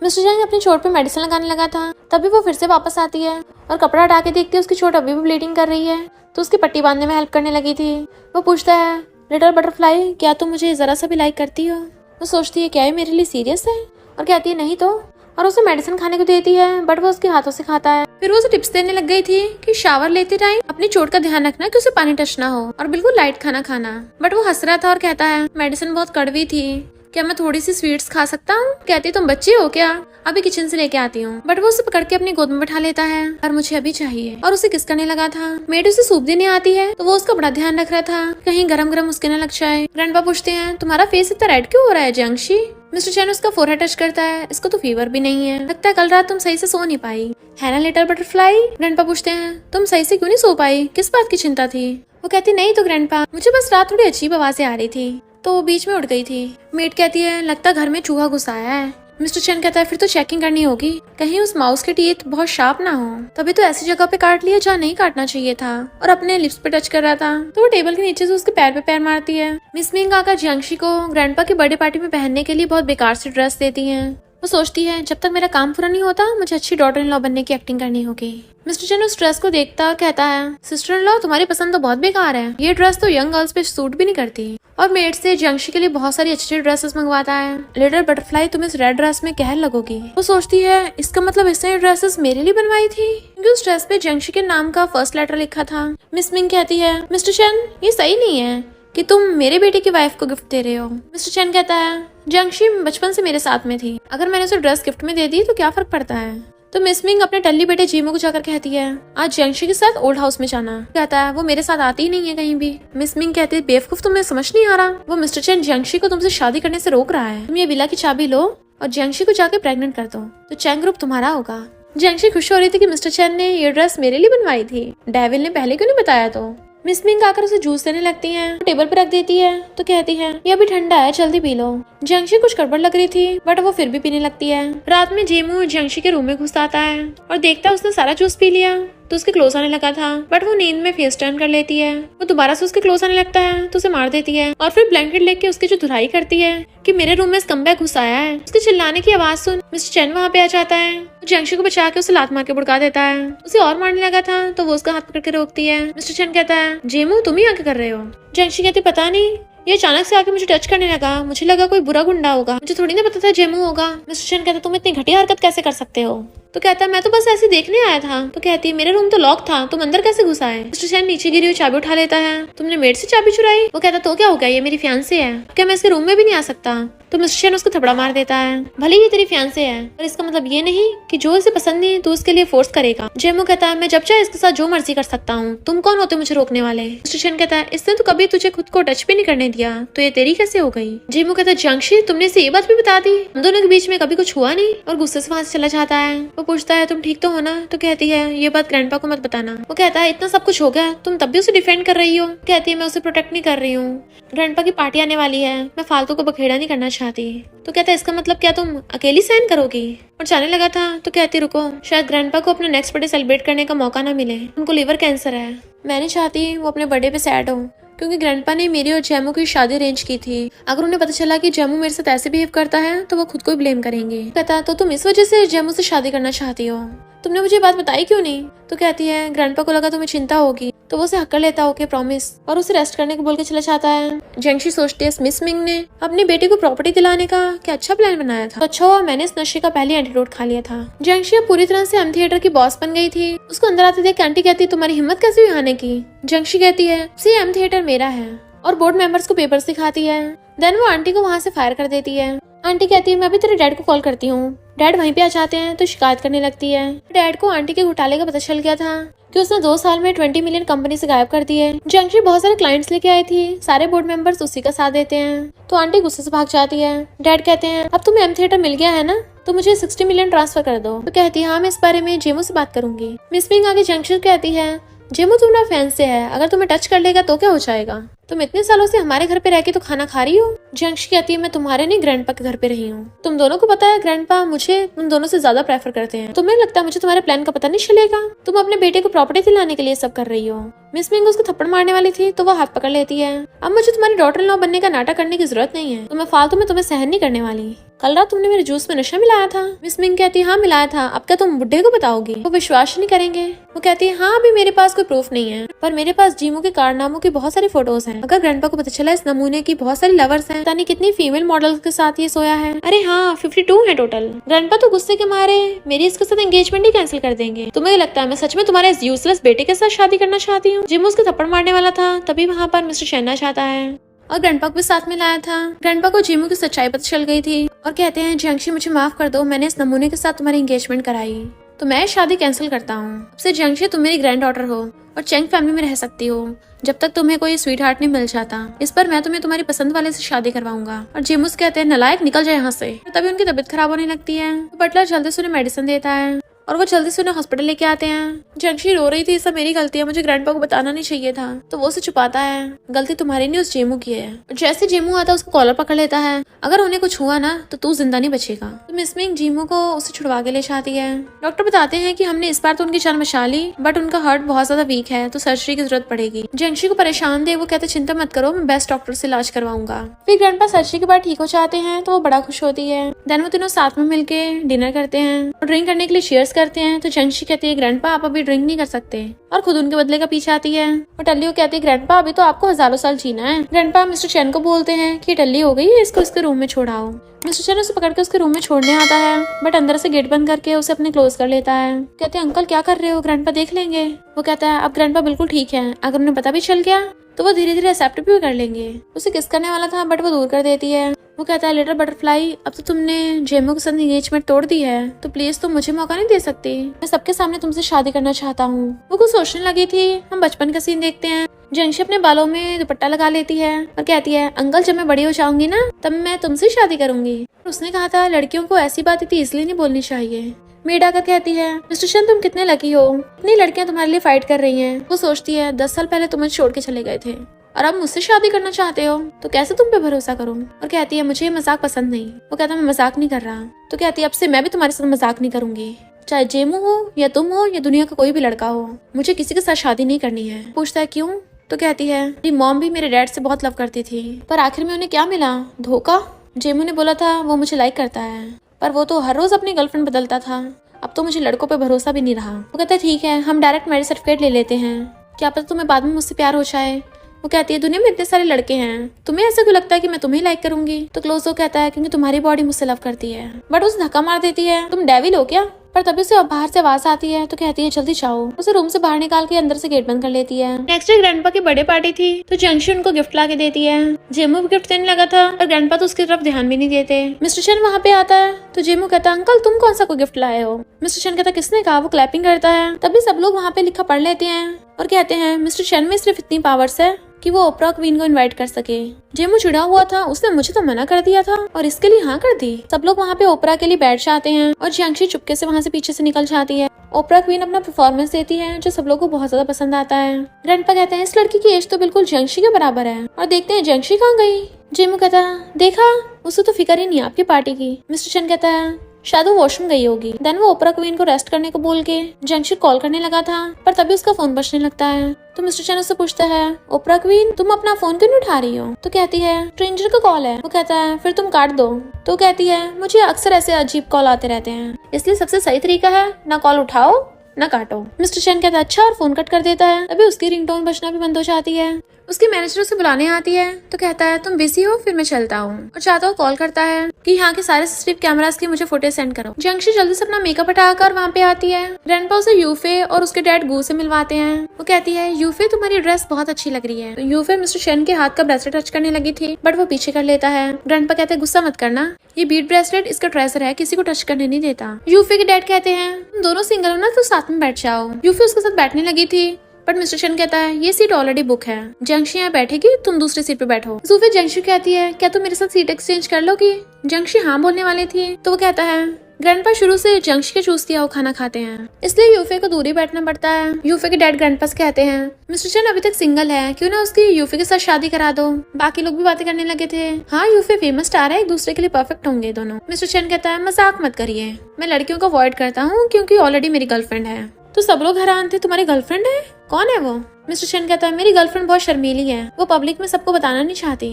मिस्टर चैंग अपनी चोट पे मेडिसिन लगाने लगा था। तभी वो फिर से वापस आती है और कपड़ा हटा के देखती है उसकी चोट अभी भी ब्लीडिंग कर रही है। तो उसकी पट्टी बांधने में हेल्प करने लगी थी। वो पूछता है, लिटिल बटरफ्लाई क्या तुम मुझे जरा सा भी लाइक करती हो? वो सोचती है, क्या ये मेरे लिए सीरियस है? और कहती है, नहीं तो। और उसे मेडिसिन खाने को देती है बट वो उसके हाथों से खाता है। फिर वो उसे टिप्स देने लग गई थी कि शावर लेते टाइम अपनी चोट का ध्यान रखना कि उसे पानी टच ना हो और बिल्कुल लाइट खाना खाना। बट वो हंस रहा था और कहता है, मेडिसिन बहुत कड़वी थी, क्या मैं थोड़ी सी स्वीट्स खा सकता हूँ? कहती, तुम बच्चे हो क्या? अभी किचन से लेके आती हूँ। बट वो उसे पकड़ के अपनी गोद में बैठा लेता है और मुझे अभी चाहिए और उसे किस करने लगा था। मेड उसे सूप देने आती है तो वो उसका बड़ा ध्यान रख रहा था कहीं गरम गरम उसके न लग जाए। ग्रैंडपा पूछते हैं, तुम्हारा फेस इतना रेड क्यों हो रहा है जंगशी? मिस्टर चैन उसका फोरहेड टच करता है, इसको तो फीवर भी नहीं है, लगता है कल रात तुम सही से सो नहीं पाई है ना लिटिल बटरफ्लाई? ग्रैंडपा पूछते हैं, तुम सही से क्यों नहीं सो पाई? किस बात की चिंता थी? वो कहती, नहीं तो ग्रैंडपा, मुझे बस रात थोड़ी अजीब आवाजें आ रही थी तो वो बीच में उठ गई थी। मेड कहती है, लगता घर में चूहा घुस आया है। मिस्टर चैन कहता है, फिर तो चेकिंग करनी होगी कहीं उस माउस के टीथ बहुत शार्प ना हो। तभी तो ऐसी जगह पे काट लिया जहाँ नहीं काटना चाहिए था और अपने लिप्स पे टच कर रहा था। तो वो टेबल के नीचे से उसके पैर पे पैर मारती है। मिस मिंग आकर जंगशी को ग्रैंडपा की बर्थडे पार्टी में पहनने के लिए बहुत बेकार सी ड्रेस देती है। वो सोचती है, जब तक मेरा काम पूरा नहीं होता मुझे अच्छी डॉटर इन लॉ बनने की एक्टिंग करनी होगी। मिस्टर चैन उस ड्रेस को देखता कहता है, सिस्टर इन लॉ तुम्हारी पसंद तो बहुत बेकार है, ये ड्रेस तो यंग गर्ल्स पे सूट भी नहीं करती। और मेड से जंगशी के लिए बहुत सारी अच्छी ड्रेसेस मंगवाता है। लिटिल बटरफ्लाई तुम इस रेड ड्रेस में कहर लगोगी। वो सोचती है, इसका मतलब इसने ड्रेसेस मेरे लिए बनवाई थी क्योंकि उस ड्रेस पे जंगशी के नाम का फर्स्ट लेटर लिखा था। मिस मिंग कहती है, मिस्टर चैन ये सही नहीं है कि तुम मेरे बेटे की वाइफ को गिफ्ट दे रहे हो। मिस्टर चैन कहता है, जंगशी बचपन से मेरे साथ में थी, अगर मैंने उसे ड्रेस गिफ्ट में दे दी तो क्या फर्क पड़ता है? तो मिस मिंग अपने टल्ली बेटे जीमो को जाकर कहती है, आज जंगशी के साथ ओल्ड हाउस में जाना। कहता है, वो मेरे साथ आती ही नहीं है कहीं भी। मिस मिंग कहती है, बेवकूफ तुम्हें समझ नहीं आ रहा, वो मिस्टर चैन जंगशी को तुमसे शादी करने से रोक रहा है। तुम ये विला की चाबी लो और जंगशी को जाके प्रेग्नेंट कर दो तो चैन ग्रुप तुम्हारा होगा। जंगशी खुश हो रही थी कि मिस्टर चैन ने ये ड्रेस मेरे लिए बनवाई थी, डेविल ने पहले क्यों नहीं बताया? तो मिस मिंग आकर उसे जूस देने लगती है, टेबल पर रख देती है तो कहती है, ये अभी ठंडा है जल्दी पी लो। जंगशी कुछ गड़बड़ लग रही थी बट वो फिर भी पीने लगती है। रात में जेमू जंगशी के रूम में घुस आता है और देखता है उसने सारा जूस पी लिया। तो उसके क्लोज आने लगा था, बट वो नींद में फेस टर्न कर लेती है। वो दोबारा से उसके क्लोज आने लगता है तो उसे मार देती है और फिर ब्लैंकेट लेके उसकी जो धुलाई करती है कि मेरे रूम में स्कम्बैग घुस आया है। उसके चिल्लाने की आवाज सुन मिस्टर चेन वहाँ पे आ जाता है। जियांशी को बचा के उसे लात मार के भुड़का देता है। उसे और मारने लगा था तो वो उसका हाथ पकड़ के रोकती है। मिस्टर चेन कहता है, जेमू तुम ही आके कर रहे हो? जियांशी कहती, पता नहीं, ये अचानक से आके मुझे टच करने लगा, मुझे लगा कोई बुरा गुंडा होगा, मुझे थोड़ी ना पता था जेमू होगा। मिस्टर चेन कहता, तुम इतनी घटिया हरकत कैसे कर सकते हो? तो कहता है, मैं तो बस ऐसे देखने आया था। तो कहती है, मेरे रूम तो लॉक था, तुम अंदर कैसे घुस आए? मिस्टर चेन नीचे गिरी हुई चाबी उठा लेता है। तुमने मेड से चाबी चुराई? वो कहता, तो क्या हो गया, ये मेरी फियांसे है, क्या मैं इसके रूम में भी नहीं आ सकता? तो मिस्टर चेन उसको थपड़ा मार देता है। भले ही तेरी फियांसे है, पर इसका मतलब ये नहीं कि जो इसे पसंद नहीं तो उसके लिए फोर्स करेगा। जेमू कहता है, मैं जब चाहे इसके साथ जो मर्जी कर सकता हूँ, तुम कौन होते मुझे रोकने वाले? मिस्टर चेन कहता है, इसने तो कभी तुझे खुद को टच भी नहीं करने दिया, तो ये तेरी कैसे हो गई? जेमू कहता है, जियांशी तुमने इसे ये बात भी बता दी, हम दोनों के बीच में कभी कुछ हुआ नहीं? और गुस्से से वहां से चला जाता है। वो पूछता है, तुम ठीक तो हो ना? तो कहती है, ये बात ग्रैंडपा को मत बताना। वो कहता है, इतना सब कुछ हो गया, तुम तब भी उसे डिफेंड कर रही हो? कहती है, मैं उसे प्रोटेक्ट नहीं कर रही हूँ, ग्रैंडपा की पार्टी आने वाली है, मैं फालतू को बखेड़ा नहीं करना चाहती। तो कहता है, इसका मतलब क्या तुम अकेली साइन करोगी? और जाने लगा था तो कहती, रुको, शायद ग्रैंडपा को अपना नेक्स्ट बर्थडे सेलिब्रेट करने का मौका ना मिले, उनको लिवर कैंसर है। मैं नहीं चाहती वो अपने बर्थडे पे सैड हो, क्योंकि ग्रैंडपा ने मेरी और जेमू की शादी अरेंज की थी। अगर उन्हें पता चला कि जेमू मेरे साथ ऐसे बिहेव करता है तो वो खुद को ही ब्लेम करेंगे। कहता, तो तुम इस वजह से जेमू से शादी करना चाहती हो? तुमने मुझे बात बताई क्यों नहीं? तो कहती है, ग्रैंडपा को लगा तुम्हें चिंता होगी, तो वो उसे हक कर लेता हो के प्रॉमिस, और उसे रेस्ट करने को बोल के चला जाता है। जियांशी सोचती है, मिस मिंग ने अपनी बेटी को प्रॉपर्टी दिलाने का क्या अच्छा प्लान बनाया था। तो अच्छा हुआ मैंने इस नशे का पहले एंटीडोट खा लिया था। जियांशी अब पूरी तरह से एम थिएटर की बॉस बन गई थी। उसको अंदर आते देख आंटी कहती, तुम्हारी हिम्मत कैसे हुई आने की? जियांशी कहती है, सी एम थिएटर मेरा है, और बोर्ड मेंबर्स को पेपर्स दिखाती है। देन वो आंटी को वहाँ से फायर कर देती है। आंटी कहती है, मैं अभी तेरे डैड को कॉल करती हूँ। डैड वहीं पे आ जाते हैं तो शिकायत करने लगती है। डैड को आंटी के घोटाले का पता चल गया था कि उसने 2 साल में 20 मिलियन कंपनी से गायब कर दिए। जियांशी बहुत सारे क्लाइंट्स लेके आई थी, सारे बोर्ड मेंबर्स उसी का साथ देते हैं। तो आंटी गुस्से से भाग जाती है। डैड कहते हैं, अब तुम्हें एम थिएटर मिल गया है ना, तो मुझे 60 मिलियन ट्रांसफर कर दो। तो कहती है, हाँ मैं इस बारे में जेमू से बात करूंगी। मिस मिंग आगे जियांशी कहती है, जेमू तुम्हारा फैन से है, अगर तुम्हें टच कर लेगा तो क्या हो जाएगा? तुम इतने सालों से हमारे घर पे रह के तो खाना खा रही हो। जियांशी कहती है, मैं तुम्हारे नहीं ग्रैंडपा के घर पे रही हूँ। तुम दोनों को पता है ग्रैंडपा मुझे तुम दोनों से ज्यादा प्रेफर करते हैं। तुम्हें लगता है मुझे तुम्हारे प्लान का पता नहीं चलेगा? तुम अपने बेटे को प्रॉपर्टी दिलाने के लिए सब कर रही हो। मिस मिंग उसको थप्पड़ मारने वाली थी तो वो हाथ पकड़ लेती है। अब मुझे तुम्हारी डॉटर इन लॉ बनने का नाटक करने की जरूरत नहीं है, तो मैं फालतू में तुम्हें सहन नहीं करने वाली। कल रात तुमने मेरे जूस में नशा मिलाया था। मिस मिंग कहती है, हाँ मिलाया था, अब क्या तुम बुड्ढे को बताओगी? वो विश्वास नहीं करेंगे। वो कहती है, हाँ अभी मेरे पास कोई प्रूफ नहीं है, पर मेरे पास जीमू के कारनामों की बहुत सारी फोटोज हैं। अगर ग्रैंडपा को पता चला इस नमूने की बहुत सारी लवर्स हैं, पता नहीं कितनी फीमेल मॉडल्स के साथ ये सोया है। अरे हाँ 52 है टोटल। ग्रैंडपा तो गुस्से के मारे मेरी इसके साथ एंगेजमेंट ही कैंसिल कर देंगे। तुम्हें लगता है मैं सच में तुम्हारे इस यूजलेस बेटे के साथ शादी करना चाहती हूँ? जिमू उसको थप्पड़ मारने वाला था, तभी वहाँ पर मिस्टर चेन आ जाता है और ग्रैंडपा को भी साथ में लाया था। ग्रैंडपा को जीमू की सच्चाई पता चल गई थी और कहते हैं, जियांशी मुझे माफ कर दो, मैंने इस नमूने के साथ तुम्हारी एंगेजमेंट कराई, तो मैं शादी कैंसिल करता हूँ। अब से जियांशी तुम मेरी ग्रैंड डॉटर हो और चेंग फैमिली में रह सकती हो जब तक तुम्हें कोई स्वीट हार्ट नहीं मिल जाता। इस पर मैं तुम्हें तुम्हारी पसंद वाले से शादी करवाऊंगा। और जिमूस कहते हैं, नलायक निकल जाए यहाँ से। तभी उनकी तबीयत खराब होने लगती है। तो बटलर जल्दी से उन्हें मेडिसिन देता है और वो जल्दी से उन्हें हॉस्पिटल लेके आते हैं। जियांशी रो रही थी, सब मेरी गलती है, मुझे ग्रैंडपा को बताना नहीं चाहिए था। तो वो उसे छुपाता है, गलती तुम्हारी नहीं उस जेमू की है। जैसे जेमू आता उसको कॉलर पकड़ लेता है, अगर उन्हें कुछ हुआ ना तो तू जिंदा नहीं बचेगा। तो मिस मिंग जीमू को उसे छुड़वा के ले जाती है। डॉक्टर बताते हैं कि हमने इस बार तो उनकी जान बचा ली, बट उनका हार्ट बहुत ज्यादा वीक है, तो सर्जरी की जरूरत पड़ेगी। जियांशी को परेशान दे, वो कहते चिंता मत करो, मैं बेस्ट डॉक्टर से इलाज करवाऊंगा। फिर ग्रैंडपा सर्जरी के बाद ठीक हो जाते हैं तो वो बड़ा खुश होती है। देन वो तीनों साथ में मिलके डिनर करते हैं और ड्रिंक करने के लिए चीयर्स करते हैं। तो जियांशी कहती है, ग्रैंडपा आप अभी ड्रिंक नहीं कर सकते, और खुद उनके बदले का पीछे आती है। और टल्ली को कहती है, ग्रैंडपा अभी तो आपको हजारों साल जीना है। ग्रैंडपा मिस्टर चेन को बोलते हैं कि टल्ली हो गई है, इसको इसके रूम में छोड़ाओ। मिस्टर चेन उसे पकड़ के उसके रूम में छोड़ने आता है, बट अंदर से गेट बंद करके उसे अपने क्लोज कर लेता है। कहते हैं, अंकल क्या कर रहे हो, ग्रैंडपा देख लेंगे। वो कहता है, अब ग्रैंडपा बिल्कुल ठीक है, अगर उन्हें पता भी चल गया तो वो धीरे धीरे एक्सेप्ट भी कर लेंगे। उसे किस करने वाला था बट वो दूर कर देती है। वो कहता है, लिटिल बटरफ्लाई अब तो तुमने जेमू के साथ एंगेजमेंट तोड़ दी है, तो प्लीज तुम मुझे मौका नहीं दे सकती? मैं सबके सामने तुमसे शादी करना चाहता हूँ। वो कुछ सोचने लगी थी। हम बचपन का सीन देखते हैं। जियांशी अपने बालों में दुपट्टा लगा लेती है और कहती है, अंकल जब मैं बड़ी हो जाऊंगी ना तब मैं तुमसे शादी करूंगी। उसने कहा था लड़कियों को ऐसी बात इतनी इसलिए नहीं बोलनी चाहिए। मेड आकर कहती है, मिस्टर चेन तुम कितने लकी हो, इतनी लड़कियां तुम्हारे लिए फाइट कर रही हैं। वो सोचती है 10 साल पहले तुम्हें छोड़ के चले गए थे और अब मुझसे शादी करना चाहते हो, तो कैसे तुम पे भरोसा करूं? और कहती है, मुझे ये मजाक पसंद नहीं। वो कहता है, मैं मजाक नहीं कर रहा। तो कहती है, अब से मैं भी तुम्हारे साथ मजाक नहीं करूंगी। चाहे जेमू हो या तुम हो या दुनिया का कोई भी लड़का हो, मुझे किसी के साथ शादी नहीं करनी है। पूछता है क्यों? तो कहती है मेरी मॉम भी मेरे डैड से बहुत लव करती थी, पर आखिर में उन्हें क्या मिला? धोखा। जेमू ने बोला था वो मुझे लाइक करता है, पर वो तो हर रोज अपनी गर्लफ्रेंड बदलता था। अब तो मुझे लड़कों पे भरोसा भी नहीं रहा। वो कहता है ठीक है, हम डायरेक्ट मैरिज सर्टिफिकेट ले लेते हैं, क्या पता तुम्हें बाद में मुझसे प्यार हो जाए। वो कहती है दुनिया में इतने सारे लड़के हैं, तुम्हें ऐसा क्यों लगता है कि मैं तुम्हें लाइक करूंगी? तो क्लोजो कहता है क्योंकि तुम्हारी बॉडी मुझसे लव करती है। बट उसे धक्का मार देती है, तुम डेविल हो क्या? पर तभी उसे बाहर से आवाज आती है तो कहती है जल्दी जाओ। उसे रूम से बाहर निकाल के अंदर से गेट बंद कर लेती है। नेक्स्ट डे ग्रैंडपा की बर्थडे पार्टी थी तो जंगशी उनको गिफ्ट ला के देती है। जेमू भी गिफ्ट देने लगा था और ग्रैंडपा तो उसकी तरफ ध्यान भी नहीं देते। मिस्टर शन वहाँ पे आता है तो जेमू कहता है अंकल तुम कौन सा कोई गिफ्ट लाए हो? मिस्टर शन कहता किसने कहा? वो क्लैपिंग करता है। तभी सब लोग वहाँ पे लिखा पढ़ लेते हैं और कहते हैं मिस्टर शन में सिर्फ इतनी पावर्स है कि वो ओपरा क्वीन को इनवाइट कर सके। जेमू चिढ़ा हुआ था, उसने मुझे तो मना कर दिया था और इसके लिए हाँ कर दी। सब लोग वहाँ पे ओपरा के लिए बैठ जाते हैं और जियांगशी चुपके से वहाँ से पीछे से निकल जाती है। ओपरा क्वीन अपना परफॉर्मेंस देती है जो सब लोगों को बहुत ज्यादा पसंद आता है। ग्रैंडपा कहते हैं इस लड़की की एज तो बिल्कुल जियांगशी के बराबर है और देखते हैं जियांगशी कहाँ गई। जेमू कहता है देखा, उसे तो फिक्र ही नहीं आपकी पार्टी की। मिस्टर शन कहता है शायद वो वॉशरूम गई होगी। देन वो ओपरा क्वीन को रेस्ट करने को बोल के जियांगशी कॉल करने लगा था, पर तभी उसका फोन बजने लगता है। तो मिस्टर शन उससे पूछता है ओपरा क्वीन तुम अपना फोन क्यों नहीं उठा रही हो? तो कहती है स्ट्रेंजर का कॉल है। वो कहता है फिर तुम काट दो। तो कहती है मुझे अक्सर ऐसे अजीब कॉल आते रहते हैं, इसलिए सबसे सही तरीका है ना कॉल उठाओ ना काटो। मिस्टर शन कहता है अच्छा और फोन कट कर देता है। तभी उसकी रिंगटोन बजना भी बंद हो जाती है। उसकी मैनेजर उसे बुलाने आती है तो कहता है तुम बिजी हो फिर मैं चलता हूँ, और चाहता हूँ कॉल करता है कि यहाँ के सारे सीसीटीवी कैमरास की मुझे फुटेज सेंड करो। जियांगशी जल्दी से अपना मेकअप हटाकर वहाँ पे आती है। ग्रैंडपा उसे यूफे और उसके डैड गू से मिलवाते हैं। वो कहती है यूफे तुम्हारी ड्रेस बहुत अच्छी लग रही है। तो यूफे मिस्टर शन के हाथ का ब्रेसलेट टच करने लगी थी बट वो पीछे कर लेता है। ग्रैंडपा कहते हैं गुस्सा मत करना, ये बीट ब्रेसलेट इसका ट्रेजर है, किसी को टच करने नहीं देता। यूफे के डैड कहते हैं तुम दोनों सिंगल हो ना तो साथ में बैठ जाओ। यूफे उसके साथ बैठने लगी थी बट मिस्टर शन कहता है ये सीट ऑलरेडी बुक है, जियांगशी यहाँ बैठेगी, तुम दूसरी सीट पे बैठो। यूफे जियांगशी कहती है क्या तुम मेरे साथ सीट एक्सचेंज कर लोगी? जियांगशी हाँ बोलने वाली थी तो वो कहता है ग्रैंडपा शुरू से जियांगशी के चूज किया वो खाना खाते हैं, इसलिए यूफे को दूरी बैठना पड़ता है। यूफे के डैड ग्रैंडपा से कहते हैं मिस्टर शन अभी तक सिंगल है, क्यों ना उसकी यूफे के साथ शादी करा दो। बाकी लोग भी बातें करने लगे थे। हाँ यूफे फेमस स्टार है, एक दूसरे के लिए परफेक्ट होंगे दोनों। मिस्टर शन कहता है मजाक मत करिए, मैं लड़कियों को अवॉइड करता हूँ क्योंकि ऑलरेडी मेरी गर्लफ्रेंड है। तो सब लोग हैरान थे तुम्हारी गर्लफ्रेंड है? कौन है वो? मिस्टर शन कहता है मेरी गर्लफ्रेंड बहुत शर्मीली है, वो पब्लिक में सबको बताना नहीं चाहती।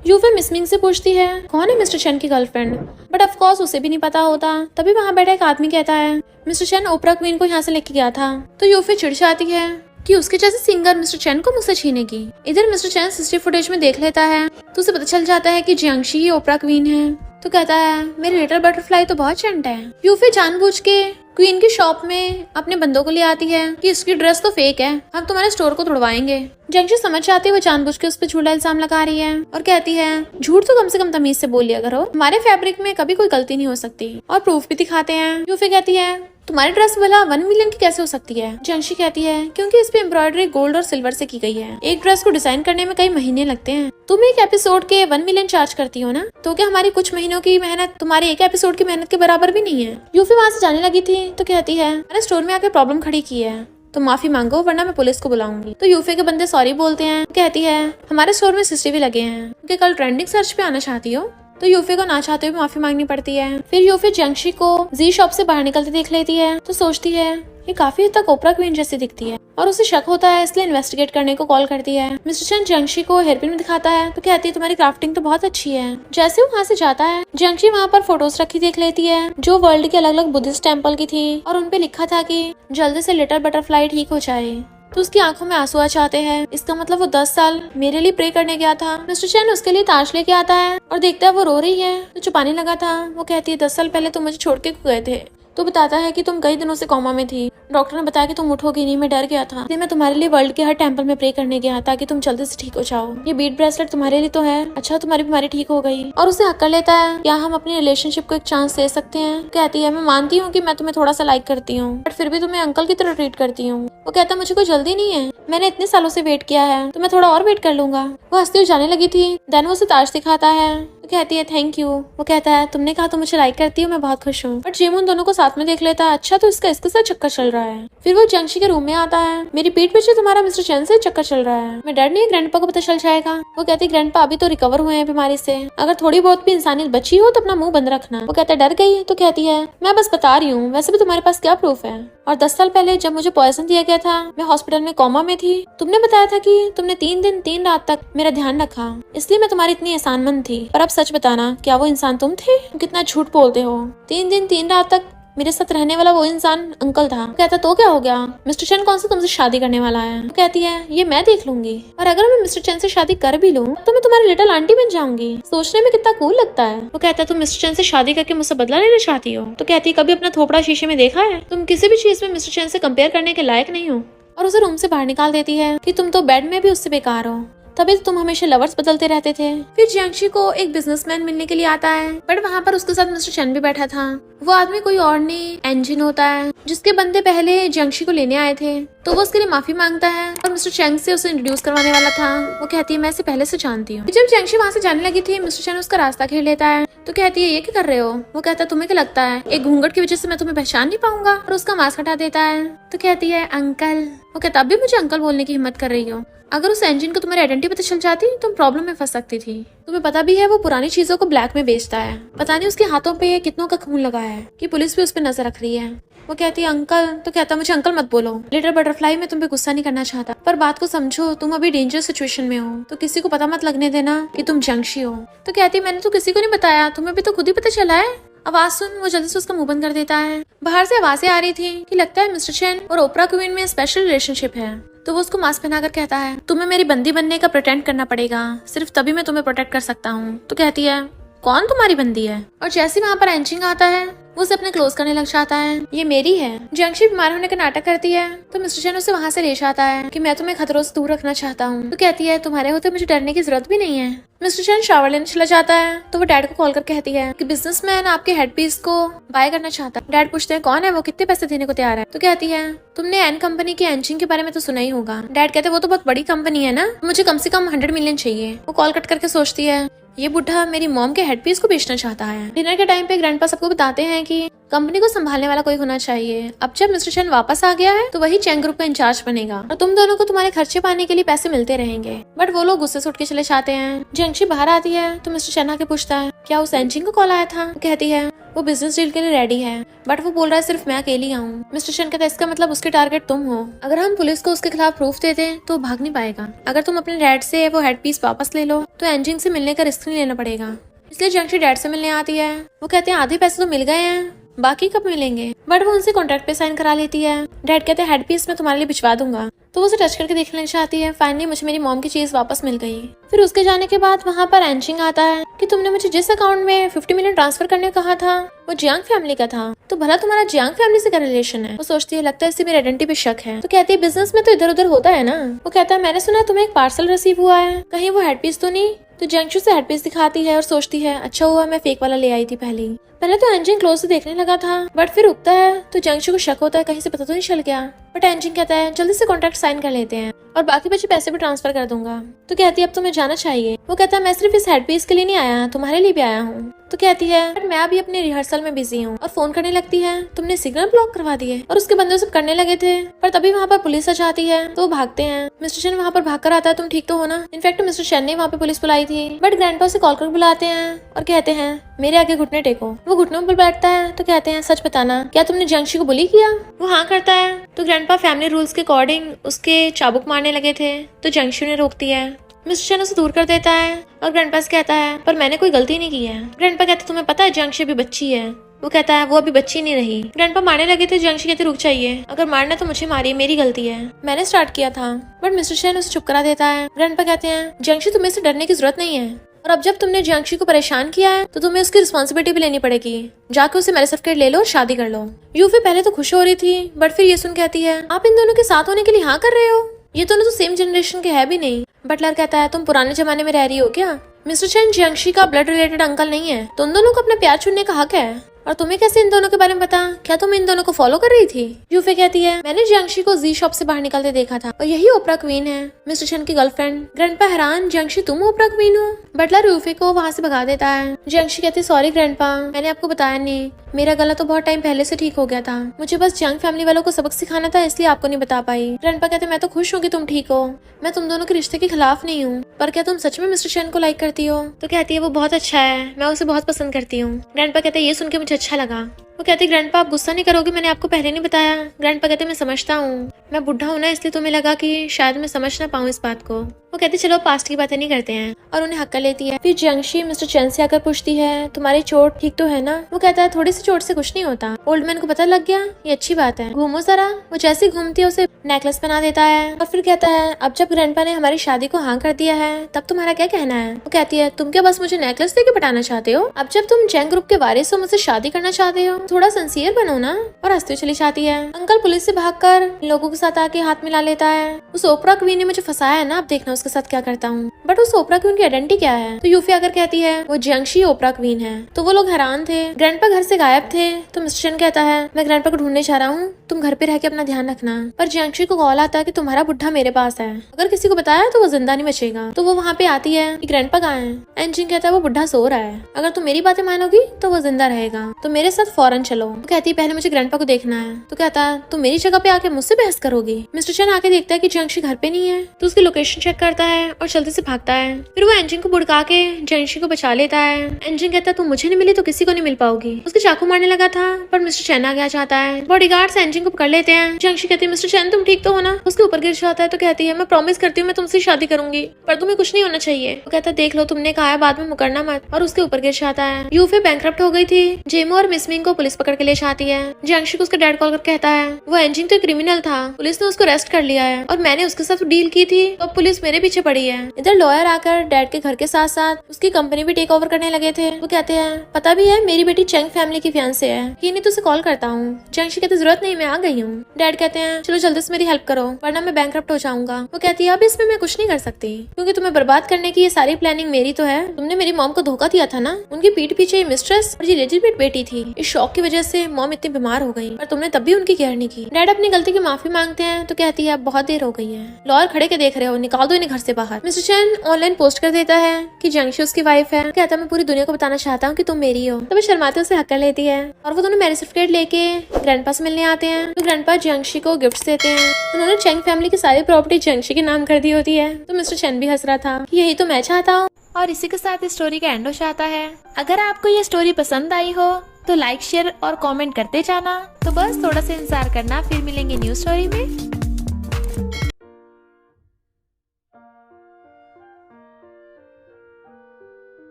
यूफे मिसमिंग से पूछती है कौन है मिस्टर शन की गर्लफ्रेंड, बट ऑफ कोर्स उसे भी नहीं पता होता। तभी वहाँ बैठा एक आदमी कहता है मिस्टर शन ओपरा क्वीन को यहाँ से लेके गया था। तो यूफे चिढ़ जाती है कि उसके जैसे सिंगर मिस्टर चैन को मुझसे छीनेगी। इधर मिस्टर चैन सीसीटीवी फुटेज में देख लेता है तो उसे पता चल जाता है कि जियांगशी ही ओपरा क्वीन है। तो कहता है मेरी लिटिल बटरफ्लाई तो बहुत चंट है। यूफे जानबूझ के क्वीन की शॉप में अपने बंदों को ले आती है कि इसकी ड्रेस तो फेक है, हम तुम्हारे स्टोर को तोड़वाएंगे। जियांगशी समझ जाती है वो जानबूझ के उस पर झूठा इल्जाम लगा रही है और कहती है झूठ तो कम से कम तमीज से बोल लिया करो, हमारे फैब्रिक में कभी कोई गलती नहीं हो सकती। और प्रूफ भी दिखाते हैं। यूफे कहती है तुम्हारी ड्रेस भला 1 मिलियन की कैसे हो सकती है? जियांगशी कहती है क्योंकि इस पे एम्ब्रॉयडरी गोल्ड और सिल्वर से की गई है, एक ड्रेस को डिजाइन करने में कई महीने लगते हैं। तुम एक एपिसोड के 1 मिलियन चार्ज करती हो ना, तो क्या हमारी कुछ महीनों की मेहनत तुम्हारे एक एपिसोड की मेहनत के बराबर भी नहीं है? यूफे वहाँ से जाने लगी थी तो कहती है मैंने स्टोर में आके प्रॉब्लम खड़ी की है, तो माफी मांगो वरना मैं पुलिस को बुलाऊंगी। तो यूफे के बंदे सॉरी बोलते हैं। कहती है हमारे स्टोर में सीसीटीवी लगे हैं, कि कल ट्रेंडिंग सर्च पे आना चाहती हो? तो यूफे को ना चाहते हुए माफी मांगनी पड़ती है। फिर यूफे जियांगशी को जी शॉप से बाहर निकलते देख लेती है तो सोचती है ये काफी हद तक ओपरा क्वीन जैसी दिखती है और उसे शक होता है, इसलिए इन्वेस्टिगेट करने को कॉल करती है। मिस्टर चैन जियांगशी को हेयरपिन में दिखाता है तो कहती है तुम्हारी क्राफ्टिंग तो बहुत अच्छी है। जैसे वो वहाँ से जाता है जियांगशी वहाँ पर फोटोज रखी देख लेती है जो वर्ल्ड के अलग अलग बुद्धिस्ट टेम्पल की थी और उनपे लिखा था कि जल्दी से लिटिल बटरफ्लाई ठीक हो जाए। तो उसकी आंखों में आंसू आ जाते हैं, इसका मतलब वो 10 साल मेरे लिए प्रे करने गया था। मिस्टर चैन उसके लिए ताश लेके आता है और देखता है वो रो रही है तो छुपाने लगा था। वो कहती है 10 साल पहले तुम मुझे छोड़ के गए थे। तो बताता है कि तुम कई दिनों से कोमा में थी, डॉक्टर ने बताया कि तुम उठोगी नहीं, मैं डर गया था, इसलिए मैं तुम्हारे लिए वर्ल्ड के हर टेंपल में प्रे करने गया ताकि तुम जल्दी से ठीक हो जाओ। ये बीट ब्रेसलेट तुम्हारे लिए तो है, अच्छा तुम्हारी बीमारी ठीक हो गई। और उसे हक कर लेता है क्या हम अपनी रिलेशनशिप को एक चांस दे सकते हैं? कहती है मैं मानती हूँ कि मैं तुम्हें थोड़ा सा लाइक करती हूँ बट फिर भी तुम्हें अंकल की तरह ट्रीट करती हूँ। वो कहता है मुझे कोई जल्दी नहीं है, मैंने इतने सालों से वेट किया है तो मैं थोड़ा और वेट कर लूंगा। वो हंसती हुई जाने लगी थी। देन वो उसे ताश दिखाता है, कहती है थैंक यू। वो कहता है तुमने कहा तुम मुझे लाइक करती हो, मैं बहुत खुश हूँ। बट जेमून दोनों को साथ में देख लेता है, अच्छा तो इसका इसके साथ चक्कर चल रहा है। फिर वो जियांशी के रूम में आता है, मेरी पीठ पीछे तुम्हारा मिस्टर चैन से चक्कर चल रहा है। मैं डर नहीं, ग्रैंडपा को पता चल जाएगा। वो कहती है ग्रैंडपा अभी तो रिकवर हुए हैं बीमारी से, अगर थोड़ी बहुत भी इंसानियत बची हो तो अपना मुंह बंद रखना। वो कहता है डर गई? तो कहती है मैं बस बता रही हूँ, वैसे भी तुम्हारे पास क्या प्रूफ है? और 10 साल पहले जब मुझे पॉइजन दिया गया था, मैं हॉस्पिटल में कोमा में थी। तुमने बताया था कि तुमने 3 दिन 3 रात तक मेरा ध्यान रखा, इसलिए मैं तुम्हारी इतनी एहसानमंद थी। पर अब सच बताना, क्या वो इंसान तुम थे? कितना झूठ बोलते हो। 3 दिन 3 रात तक मेरे साथ रहने वाला वो इंसान अंकल था। कहता तो क्या हो गया, मिस्टर चैन कौन सा तुमसे शादी करने वाला है? कहती है ये मैं देख लूंगी, और अगर मैं मिस्टर चैन से शादी कर भी लूं तो मैं तुम्हारी लिटिल आंटी बन जाऊंगी। सोचने में कितना कूल लगता है। वो कहता है तुम मिस्टर चैन से शादी करके मुझसे बदला लेना चाहती हो? तो कहती है कभी अपना थोपड़ा शीशे में देखा है? तुम किसी भी चीज में मिस्टर चैन से कंपेयर करने के लायक नहीं हो। और उसे रूम से बाहर निकाल देती है कि तुम तो बेड में भी उससे बेकार हो, तभी तो तुम हमेशा लवर्स बदलते रहते थे। फिर जियांशी को एक बिजनेसमैन मिलने के लिए आता है, बट वहाँ पर उसके साथ मिस्टर चैन भी बैठा था। वो आदमी कोई और नहीं, एंजिन होता है, जिसके बंदे पहले जियांशी को लेने आए थे। तो वो उसके लिए माफी मांगता है और मिस्टर चैंग से उसे इंट्रोड्यूस करवाने वाला था। वो कहती है मैं इसे पहले से जानती हूँ। जब जियांशी वहाँ से जाने लगी थी, मिस्टर चैन उसका रास्ता घेर लेता है। तो कहती है ये क्या कर रहे हो? वो कहता है तुम्हें क्या लगता है एक घूंघट की वजह से मैं तुम्हें पहचान नहीं पाऊंगा? और उसका मास्क हटा देता है। तो कहती है अंकल। वो कहता अब भी मुझे अंकल बोलने की हिम्मत कर रही हो? अगर उस इंजन को तुम्हारी आइडेंटिटी पता चल जाती तुम प्रॉब्लम में फंस सकती थी। तुम्हें पता भी है वो पुरानी चीजों को ब्लैक में बेचता है। पता नहीं उसके हाथों पे कितनों का खून लगा है कि पुलिस भी उस पर नजर रख रही है। वो कहती है अंकल। तो कहता मुझे अंकल मत बोलो। लिटिल बटरफ्लाई, मैं तुम पे गुस्सा नहीं करना चाहता, पर बात को समझो, तुम अभी डेंजर सिचुएशन में हो, तो किसी को पता मत लगने देना कि तुम जियांशी हो। तो कहती मैंने तो किसी को नहीं बताया, तुम्हें भी तो खुद ही पता चला है। आवाज सुन वो जल्दी से उसका मुंह बंद कर देता है। बाहर से आवाजें आ रही थी कि लगता है मिस्टर चैन और ओपरा क्वीन में स्पेशल रिलेशनशिप है। तो वो उसको मास्क पहनाकर कहता है तुम्हें मेरी बंदी बनने का प्रिटेंड करना पड़ेगा, सिर्फ तभी मैं तुम्हें प्रोटेक्ट कर सकता हूँ। तो कहती है कौन तुम्हारी बंदी है? और जैसे वहाँ पर एंचिंग आता है वो उसे अपने क्लोज करने लग जाता है। ये मेरी है। जियांशी बीमार होने का नाटक करती है तो मिस्टर चैन उसे वहाँ से ले जाता है कि मैं तुम्हें खतरों से दूर रखना चाहता हूँ। तो कहती है तुम्हारे होते मुझे डरने की जरूरत भी नहीं है। मिस्टर चैन शावर लेने चला जाता है तो वो डैड को कॉल कर कहती है कि बिजनेसमैन आपके हेडपीस को बाय करना चाहता है। डैड पूछते हैं कौन है वो, कितने पैसे देने को तैयार है? तो कहती है तुमने एन कंपनी की एंचिंग के बारे में तो सुना ही होगा। डैड कहते हैं वो तो बहुत बड़ी कंपनी है ना, मुझे कम से कम 100 मिलियन चाहिए। वो कॉल कट करके सोचती है ये बुढ़ा मेरी मॉम के हेडपीस को बेचना चाहता है। डिनर के टाइम पे ग्रैंडपा सबको बताते हैं कि कंपनी को संभालने वाला कोई होना चाहिए। अब जब मिस्टर चैन वापस आ गया है तो वही चैंग ग्रुप का इंचार्ज बनेगा और तुम दोनों को तुम्हारे खर्चे पाने के लिए पैसे मिलते रहेंगे। बट वो लोग गुस्से से उठ के चले जाते हैं। जियांशी बाहर आती है तो मिस्टर चैन आके पूछता है क्या उस एंचिंग को कॉल आया था? वो कहती है वो बिजनेस डील के लिए रेडी है, बट वो बोल रहा है सिर्फ मैं अकेली आऊँ। मिस्टर चैन कहता है इसका मतलब उसके टारगेट तुम हो। अगर हम पुलिस को उसके खिलाफ प्रूफ दे दें तो भाग नहीं पाएगा। अगर तुम अपने डैड से वो हेड पीस वापस ले लो तो एंजिंग से मिलने का रिस्क नहीं लेना पड़ेगा। इसलिए जियांशी डैड से मिलने आती है। वो कहते हैं आधे पैसे तो मिल गए हैं, बाकी कब मिलेंगे? बट वो उनसे कॉन्ट्रैक्ट पे साइन करा लेती है। डैड कहते हैं हेड पीस मैं तुम्हारे लिए भिजवा दूंगा। तो वो उसे टच करके देखने चाहती है। फाइनली मुझे मेरी मॉम की चीज वापस मिल गई। फिर उसके जाने के बाद वहाँ पर एंचिंग आता है कि तुमने मुझे जिस अकाउंट में 50 मिलियन ट्रांसफर करने को कहा था वो जियांग फैमिली का था, तो भला तुम्हारा जियांग फैमिली से क्या रिलेशन है? वो सोचती है लगता है इससे मेरी आइडेंटिटी पे शक है। तो कहती है बिजनेस में तो इधर उधर होता है ना। वो कहता है मैंने सुना तुम्हें एक पार्सल रिसीव हुआ है, कहीं वो हेडपीस तो नहीं? तो जियांशु से हेडपीस दिखाती है और सोचती है अच्छा हुआ मैं फेक वाला ले आई थी पहले तो एंजिंग क्लोज से देखने लगा था, बट फिर रुकता है तो जियांशु को शक होता है कहीं से पता तो नहीं चल गया। बट एंजिंग कहता है जल्दी से कॉन्ट्रैक्ट साइन कर लेते हैं और बाकी बचे पैसे भी ट्रांसफर कर दूंगा। तो कहती है अब तुम्हें जाना चाहिए। वो कहता है मैं सिर्फ इस हेडपीस के लिए नहीं आया, तुम्हारे लिए भी आया हूँ। तो कहती है बट मैं अभी अपने रिहर्सल में बिजी हूँ। और फोन करने लगती है तुमने सिग्नल ब्लॉक करवा दिए। और उसके बंदे सब करने लगे थे, पर तभी वहाँ पर पुलिस आ जाती है तो वो भागते हैं। मिस्टर चैन वहाँ पर भाग कर आता है तुम ठीक तो हो ना? इनफैक्ट मिस्टर चैन ने वहाँ पे पुलिस बुलाई थी। बट ग्रैंडपा से कॉल कर बुलाते हैं और कहते हैं मेरे आगे घुटने टेको। वो घुटनों पर बैठता है तो कहते हैं सच बताना क्या तुमने जियांशी को बुली किया? वो हाँ करता है। तो ग्रैंडपा फैमिली रूल्स के अकॉर्डिंग उसके चाबुक मारने लगे थे तो जियांशी ने रोकती है। मिस्टर चैन उसे दूर कर देता है और ग्रैंडपा से कहता है पर मैंने कोई गलती नहीं की है। ग्रैंडपा कहते तुम्हें पता है जियांशी अभी बच्ची है। वो कहता है वो अभी बच्ची नहीं रही। ग्रैंडपा मारने लगे थे, जियांशी कहते रुक जाइए, अगर मारना तो मुझे मारिए, मेरी गलती है, मैंने स्टार्ट किया था। बट मिस्टर चैन उसे चुप करा देता है। ग्रैंडपा कहते हैं जियांशी तुम्हें से डरने की जरूरत नहीं है, और अब जब तुमने जियांशी को परेशान किया है तो तुम्हें उसकी रिस्पॉन्सिबिलिटी भी लेनी पड़ेगी। जाके उसे मेरे सर्टिफिकेट ले लो और शादी कर लो। यूफी पहले तो खुश हो रही थी, बट फिर ये सुन कहती है आप इन दोनों के साथ होने के लिए हाँ कर रहे हो? ये दोनों तो सेम जनरेशन के है भी नहीं। बटलर कहता है तुम पुराने जमाने में रह रही हो क्या? मिस्टर चैन जियांशी का ब्लड रिलेटेड अंकल नहीं है, तो उन दोनों को अपना प्यार चुनने का हक है। और तुम्हें कैसे इन दोनों के बारे में पता? क्या तुम इन दोनों को फॉलो कर रही थी? यूफे कहती है, मैंने जियांगशी को जी शॉप से बाहर निकलते देखा था और यही ओपरा क्वीन है, मिस्टर चेन की गर्लफ्रेंड। ग्रैंडपा हैरान, जियांगशी तुम ओपरा क्वीन हो? बटलर यूफे को वहाँ से भगा देता है। जियांगशी कहती, सॉरी ग्रैंडपा, मैंने आपको बताया नहीं, मेरा गला तो बहुत टाइम पहले से ठीक हो गया था, मुझे बस जियांग फैमिली वालों को सबक सिखाना था, इसलिए आपको नहीं बता पाई। ग्रैंडपा कहते, मैं तो खुश हूँ कि तुम ठीक हो, मैं तुम दोनों के रिश्ते के खिलाफ नहीं हूँ, पर क्या तुम सच में मिस्टर चेन को लाइक करती हो? तो कहती है, वो बहुत अच्छा है, मैं उसे बहुत पसंद करती हूँ। ग्रैंडपा कहते, ये सुन के मुझे अच्छा लगा। वो कहती, ग्रैंडपा आप गुस्सा नहीं करोगे, मैंने आपको पहले नहीं बताया? ग्रैंडपा कहते, मैं समझता हूँ, मैं बुढ़ा हूँ ना, इसलिए तुम्हें लगा कि शायद मैं समझ ना पाऊँ इस बात को। वो कहती, चलो पास्ट की बातें नहीं करते हैं, और उन्हें हक्का लेती है। फिर जियांगशी मिस्टर चेन से आकर पूछती है, तुम्हारी चोट ठीक तो है ना? वो कहता है, थोड़ी सी चोट से कुछ नहीं होता। ओल्ड मैन को पता लग गया, ये अच्छी बात है, घूमो जरा। वो जैसे घूमती है उसे नेकलेस पहना देता है और फिर कहता है, अब जब ग्रैंडपा ने हमारी शादी को हाँ कर दिया है, तब तुम्हारा क्या कहना है? वो कहती है, तुम क्या बस मुझे नेकलेस देके पटाना चाहते हो? अब जब तुम चैंग ग्रुप के वारिस हो, मुझसे शादी करना चाहते हो, थोड़ा सिंसियर बनो ना। और हंसते चली जाती है। अंकल पुलिस से भागकर लोगों के साथ आके हाथ मिला लेता है। उस ओपरा क्वीन ने मुझे फंसाया है ना, अब देखना उसके साथ क्या करता हूँ। बट उस ओपरा क्वीन की आइडेंटिटी क्या है? तो यूफी आकर कहती है, वो जियांगशी ओपरा क्वीन है। तो वो लोग हैरान थे। ग्रैंडपा घर से गायब थे, तो मिस्टर चेन कहता है, मैं ग्रैंडपा को ढूंढने जा रहा हूँ, तुम घर पे रह के अपना ध्यान रखना। पर जियांगशी को कॉल आता है कि तुम्हारा बुढ़ा मेरे पास है, अगर किसी को बताया तो वो जिंदा नहीं बचेगा। तो वो वहाँ पे आती है कि ग्रैंडपा कहाँ है? एंजिन कहता है, वो बुढ़ा सो रहा है, अगर तुम मेरी बातें मानोगी तो वो जिंदा रहेगा, तो मेरे साथ फौरन चलो। वो कहती है, पहले मुझे ग्रैंडपा को देखना है। तो कहता है, तुम मेरी जगह पे आके मुझसे बहस करोगी? मिस्टर चेन आके देखता है कि जियांगशी घर पे नहीं है, तो उसकी लोकेशन चेक करता है और जल्दी से भागता है। फिर वो एंजिन को बुड़का के जियांगशी को बचा लेता है। एंजिन कहता है, तुम मुझे नहीं मिली तो किसी को नहीं मिल पाओगी। उसके चाकू मारने लगा था, पर मिस्टर चेन आ गया चाहता है। बॉडीगार्ड्स एंजिन को पकड़ लेते हैं। जियांगशी कहती है, मिस्टर चेन तुम ठीक तो हो ना? उसके ऊपर गिर जाता है। तो कहती है, मैं प्रॉमिस करती हूँ मैं तुमसे शादी करूंगी, पर तुम्हें कुछ नहीं होना चाहिए। वो कहता है, देख लो, तुमने कहा है, बाद में मुकरना मत। और उसके ऊपर गिर जाता है। यूफे बैंकरप्ट हो गई थी। जेमो और मिस मिंग को पुलिस पकड़ के ले जाती है। जियांगशी को उसका डैड कॉल कर कहता है, वो एंजिन तो क्रिमिनल था, पुलिस ने उसको अरेस्ट कर लिया है और मैंने उसके साथ डील की थी, तो पुलिस मेरे पीछे पड़ी है। इधर लॉयर आकर डैड के घर के साथ साथ उसकी कंपनी भी टेक ओवर करने लगे थे। वो कहते हैं, पता भी है मेरी बेटी चेंग फैमिली की फियांसे है, कि नहीं तो उसे कॉल करता हूँ। जियांगशी कहते, जरूरत नहीं, मैं आ गई हूँ। डैड कहते हैं, चलो जल्दी से मेरी हेल्प करो, वरना मैं बैंकरप्ट हो जाऊंगा। वो कहती है, अब इसमें मैं कुछ नहीं कर सकती, क्योंकि तुम्हें बर्बाद करने की ये सारी प्लानिंग मेरी तो है। तुमने मेरी मॉम को धोखा दिया था ना, उनकी पीठ पीछे ये मिस्ट्रेस और ये लेजिटिमेट बेटी थी। इस शौक की वजह से मॉम इतनी बीमार हो गई, पर तुमने तब भी उनकी केयर नहीं की। डैड अपनी गलती की माफी मांगते हैं। तो कहती है, अब बहुत देर हो गई है, लॉयर खड़े के देख रहे हो, निकाल दो इन्हें घर से बाहर। मिस्टर चेन ऑनलाइन पोस्ट कर देता है कि जियांगशी उसकी वाइफ है। कहता है, मैं पूरी दुनिया को बताना चाहता हूँ कि तुम मेरी हो। तो वो शर्माते उसे हक कर लेती है और वो दोनों मैरिज सर्टिफिकेट लेके ग्रैंडपा से मिलने आते हैं। तो ग्रैंडपा जियांगशी को गिफ्ट्स देते हैं। उन्होंने चेंग फैमिली की सारी प्रॉपर्टी जियांगशी के नाम कर दी होती है। तो मिस्टर चेन भी हंस रहा था, यही तो मैं चाहता हूँ। और इसी के साथ इस स्टोरी का एंड हो जाता है। अगर आपको ये स्टोरी पसंद आई हो तो लाइक, शेयर और कमेंट करते जाना। तो बस थोड़ा सा इंतजार करना, फिर मिलेंगे न्यू स्टोरी में।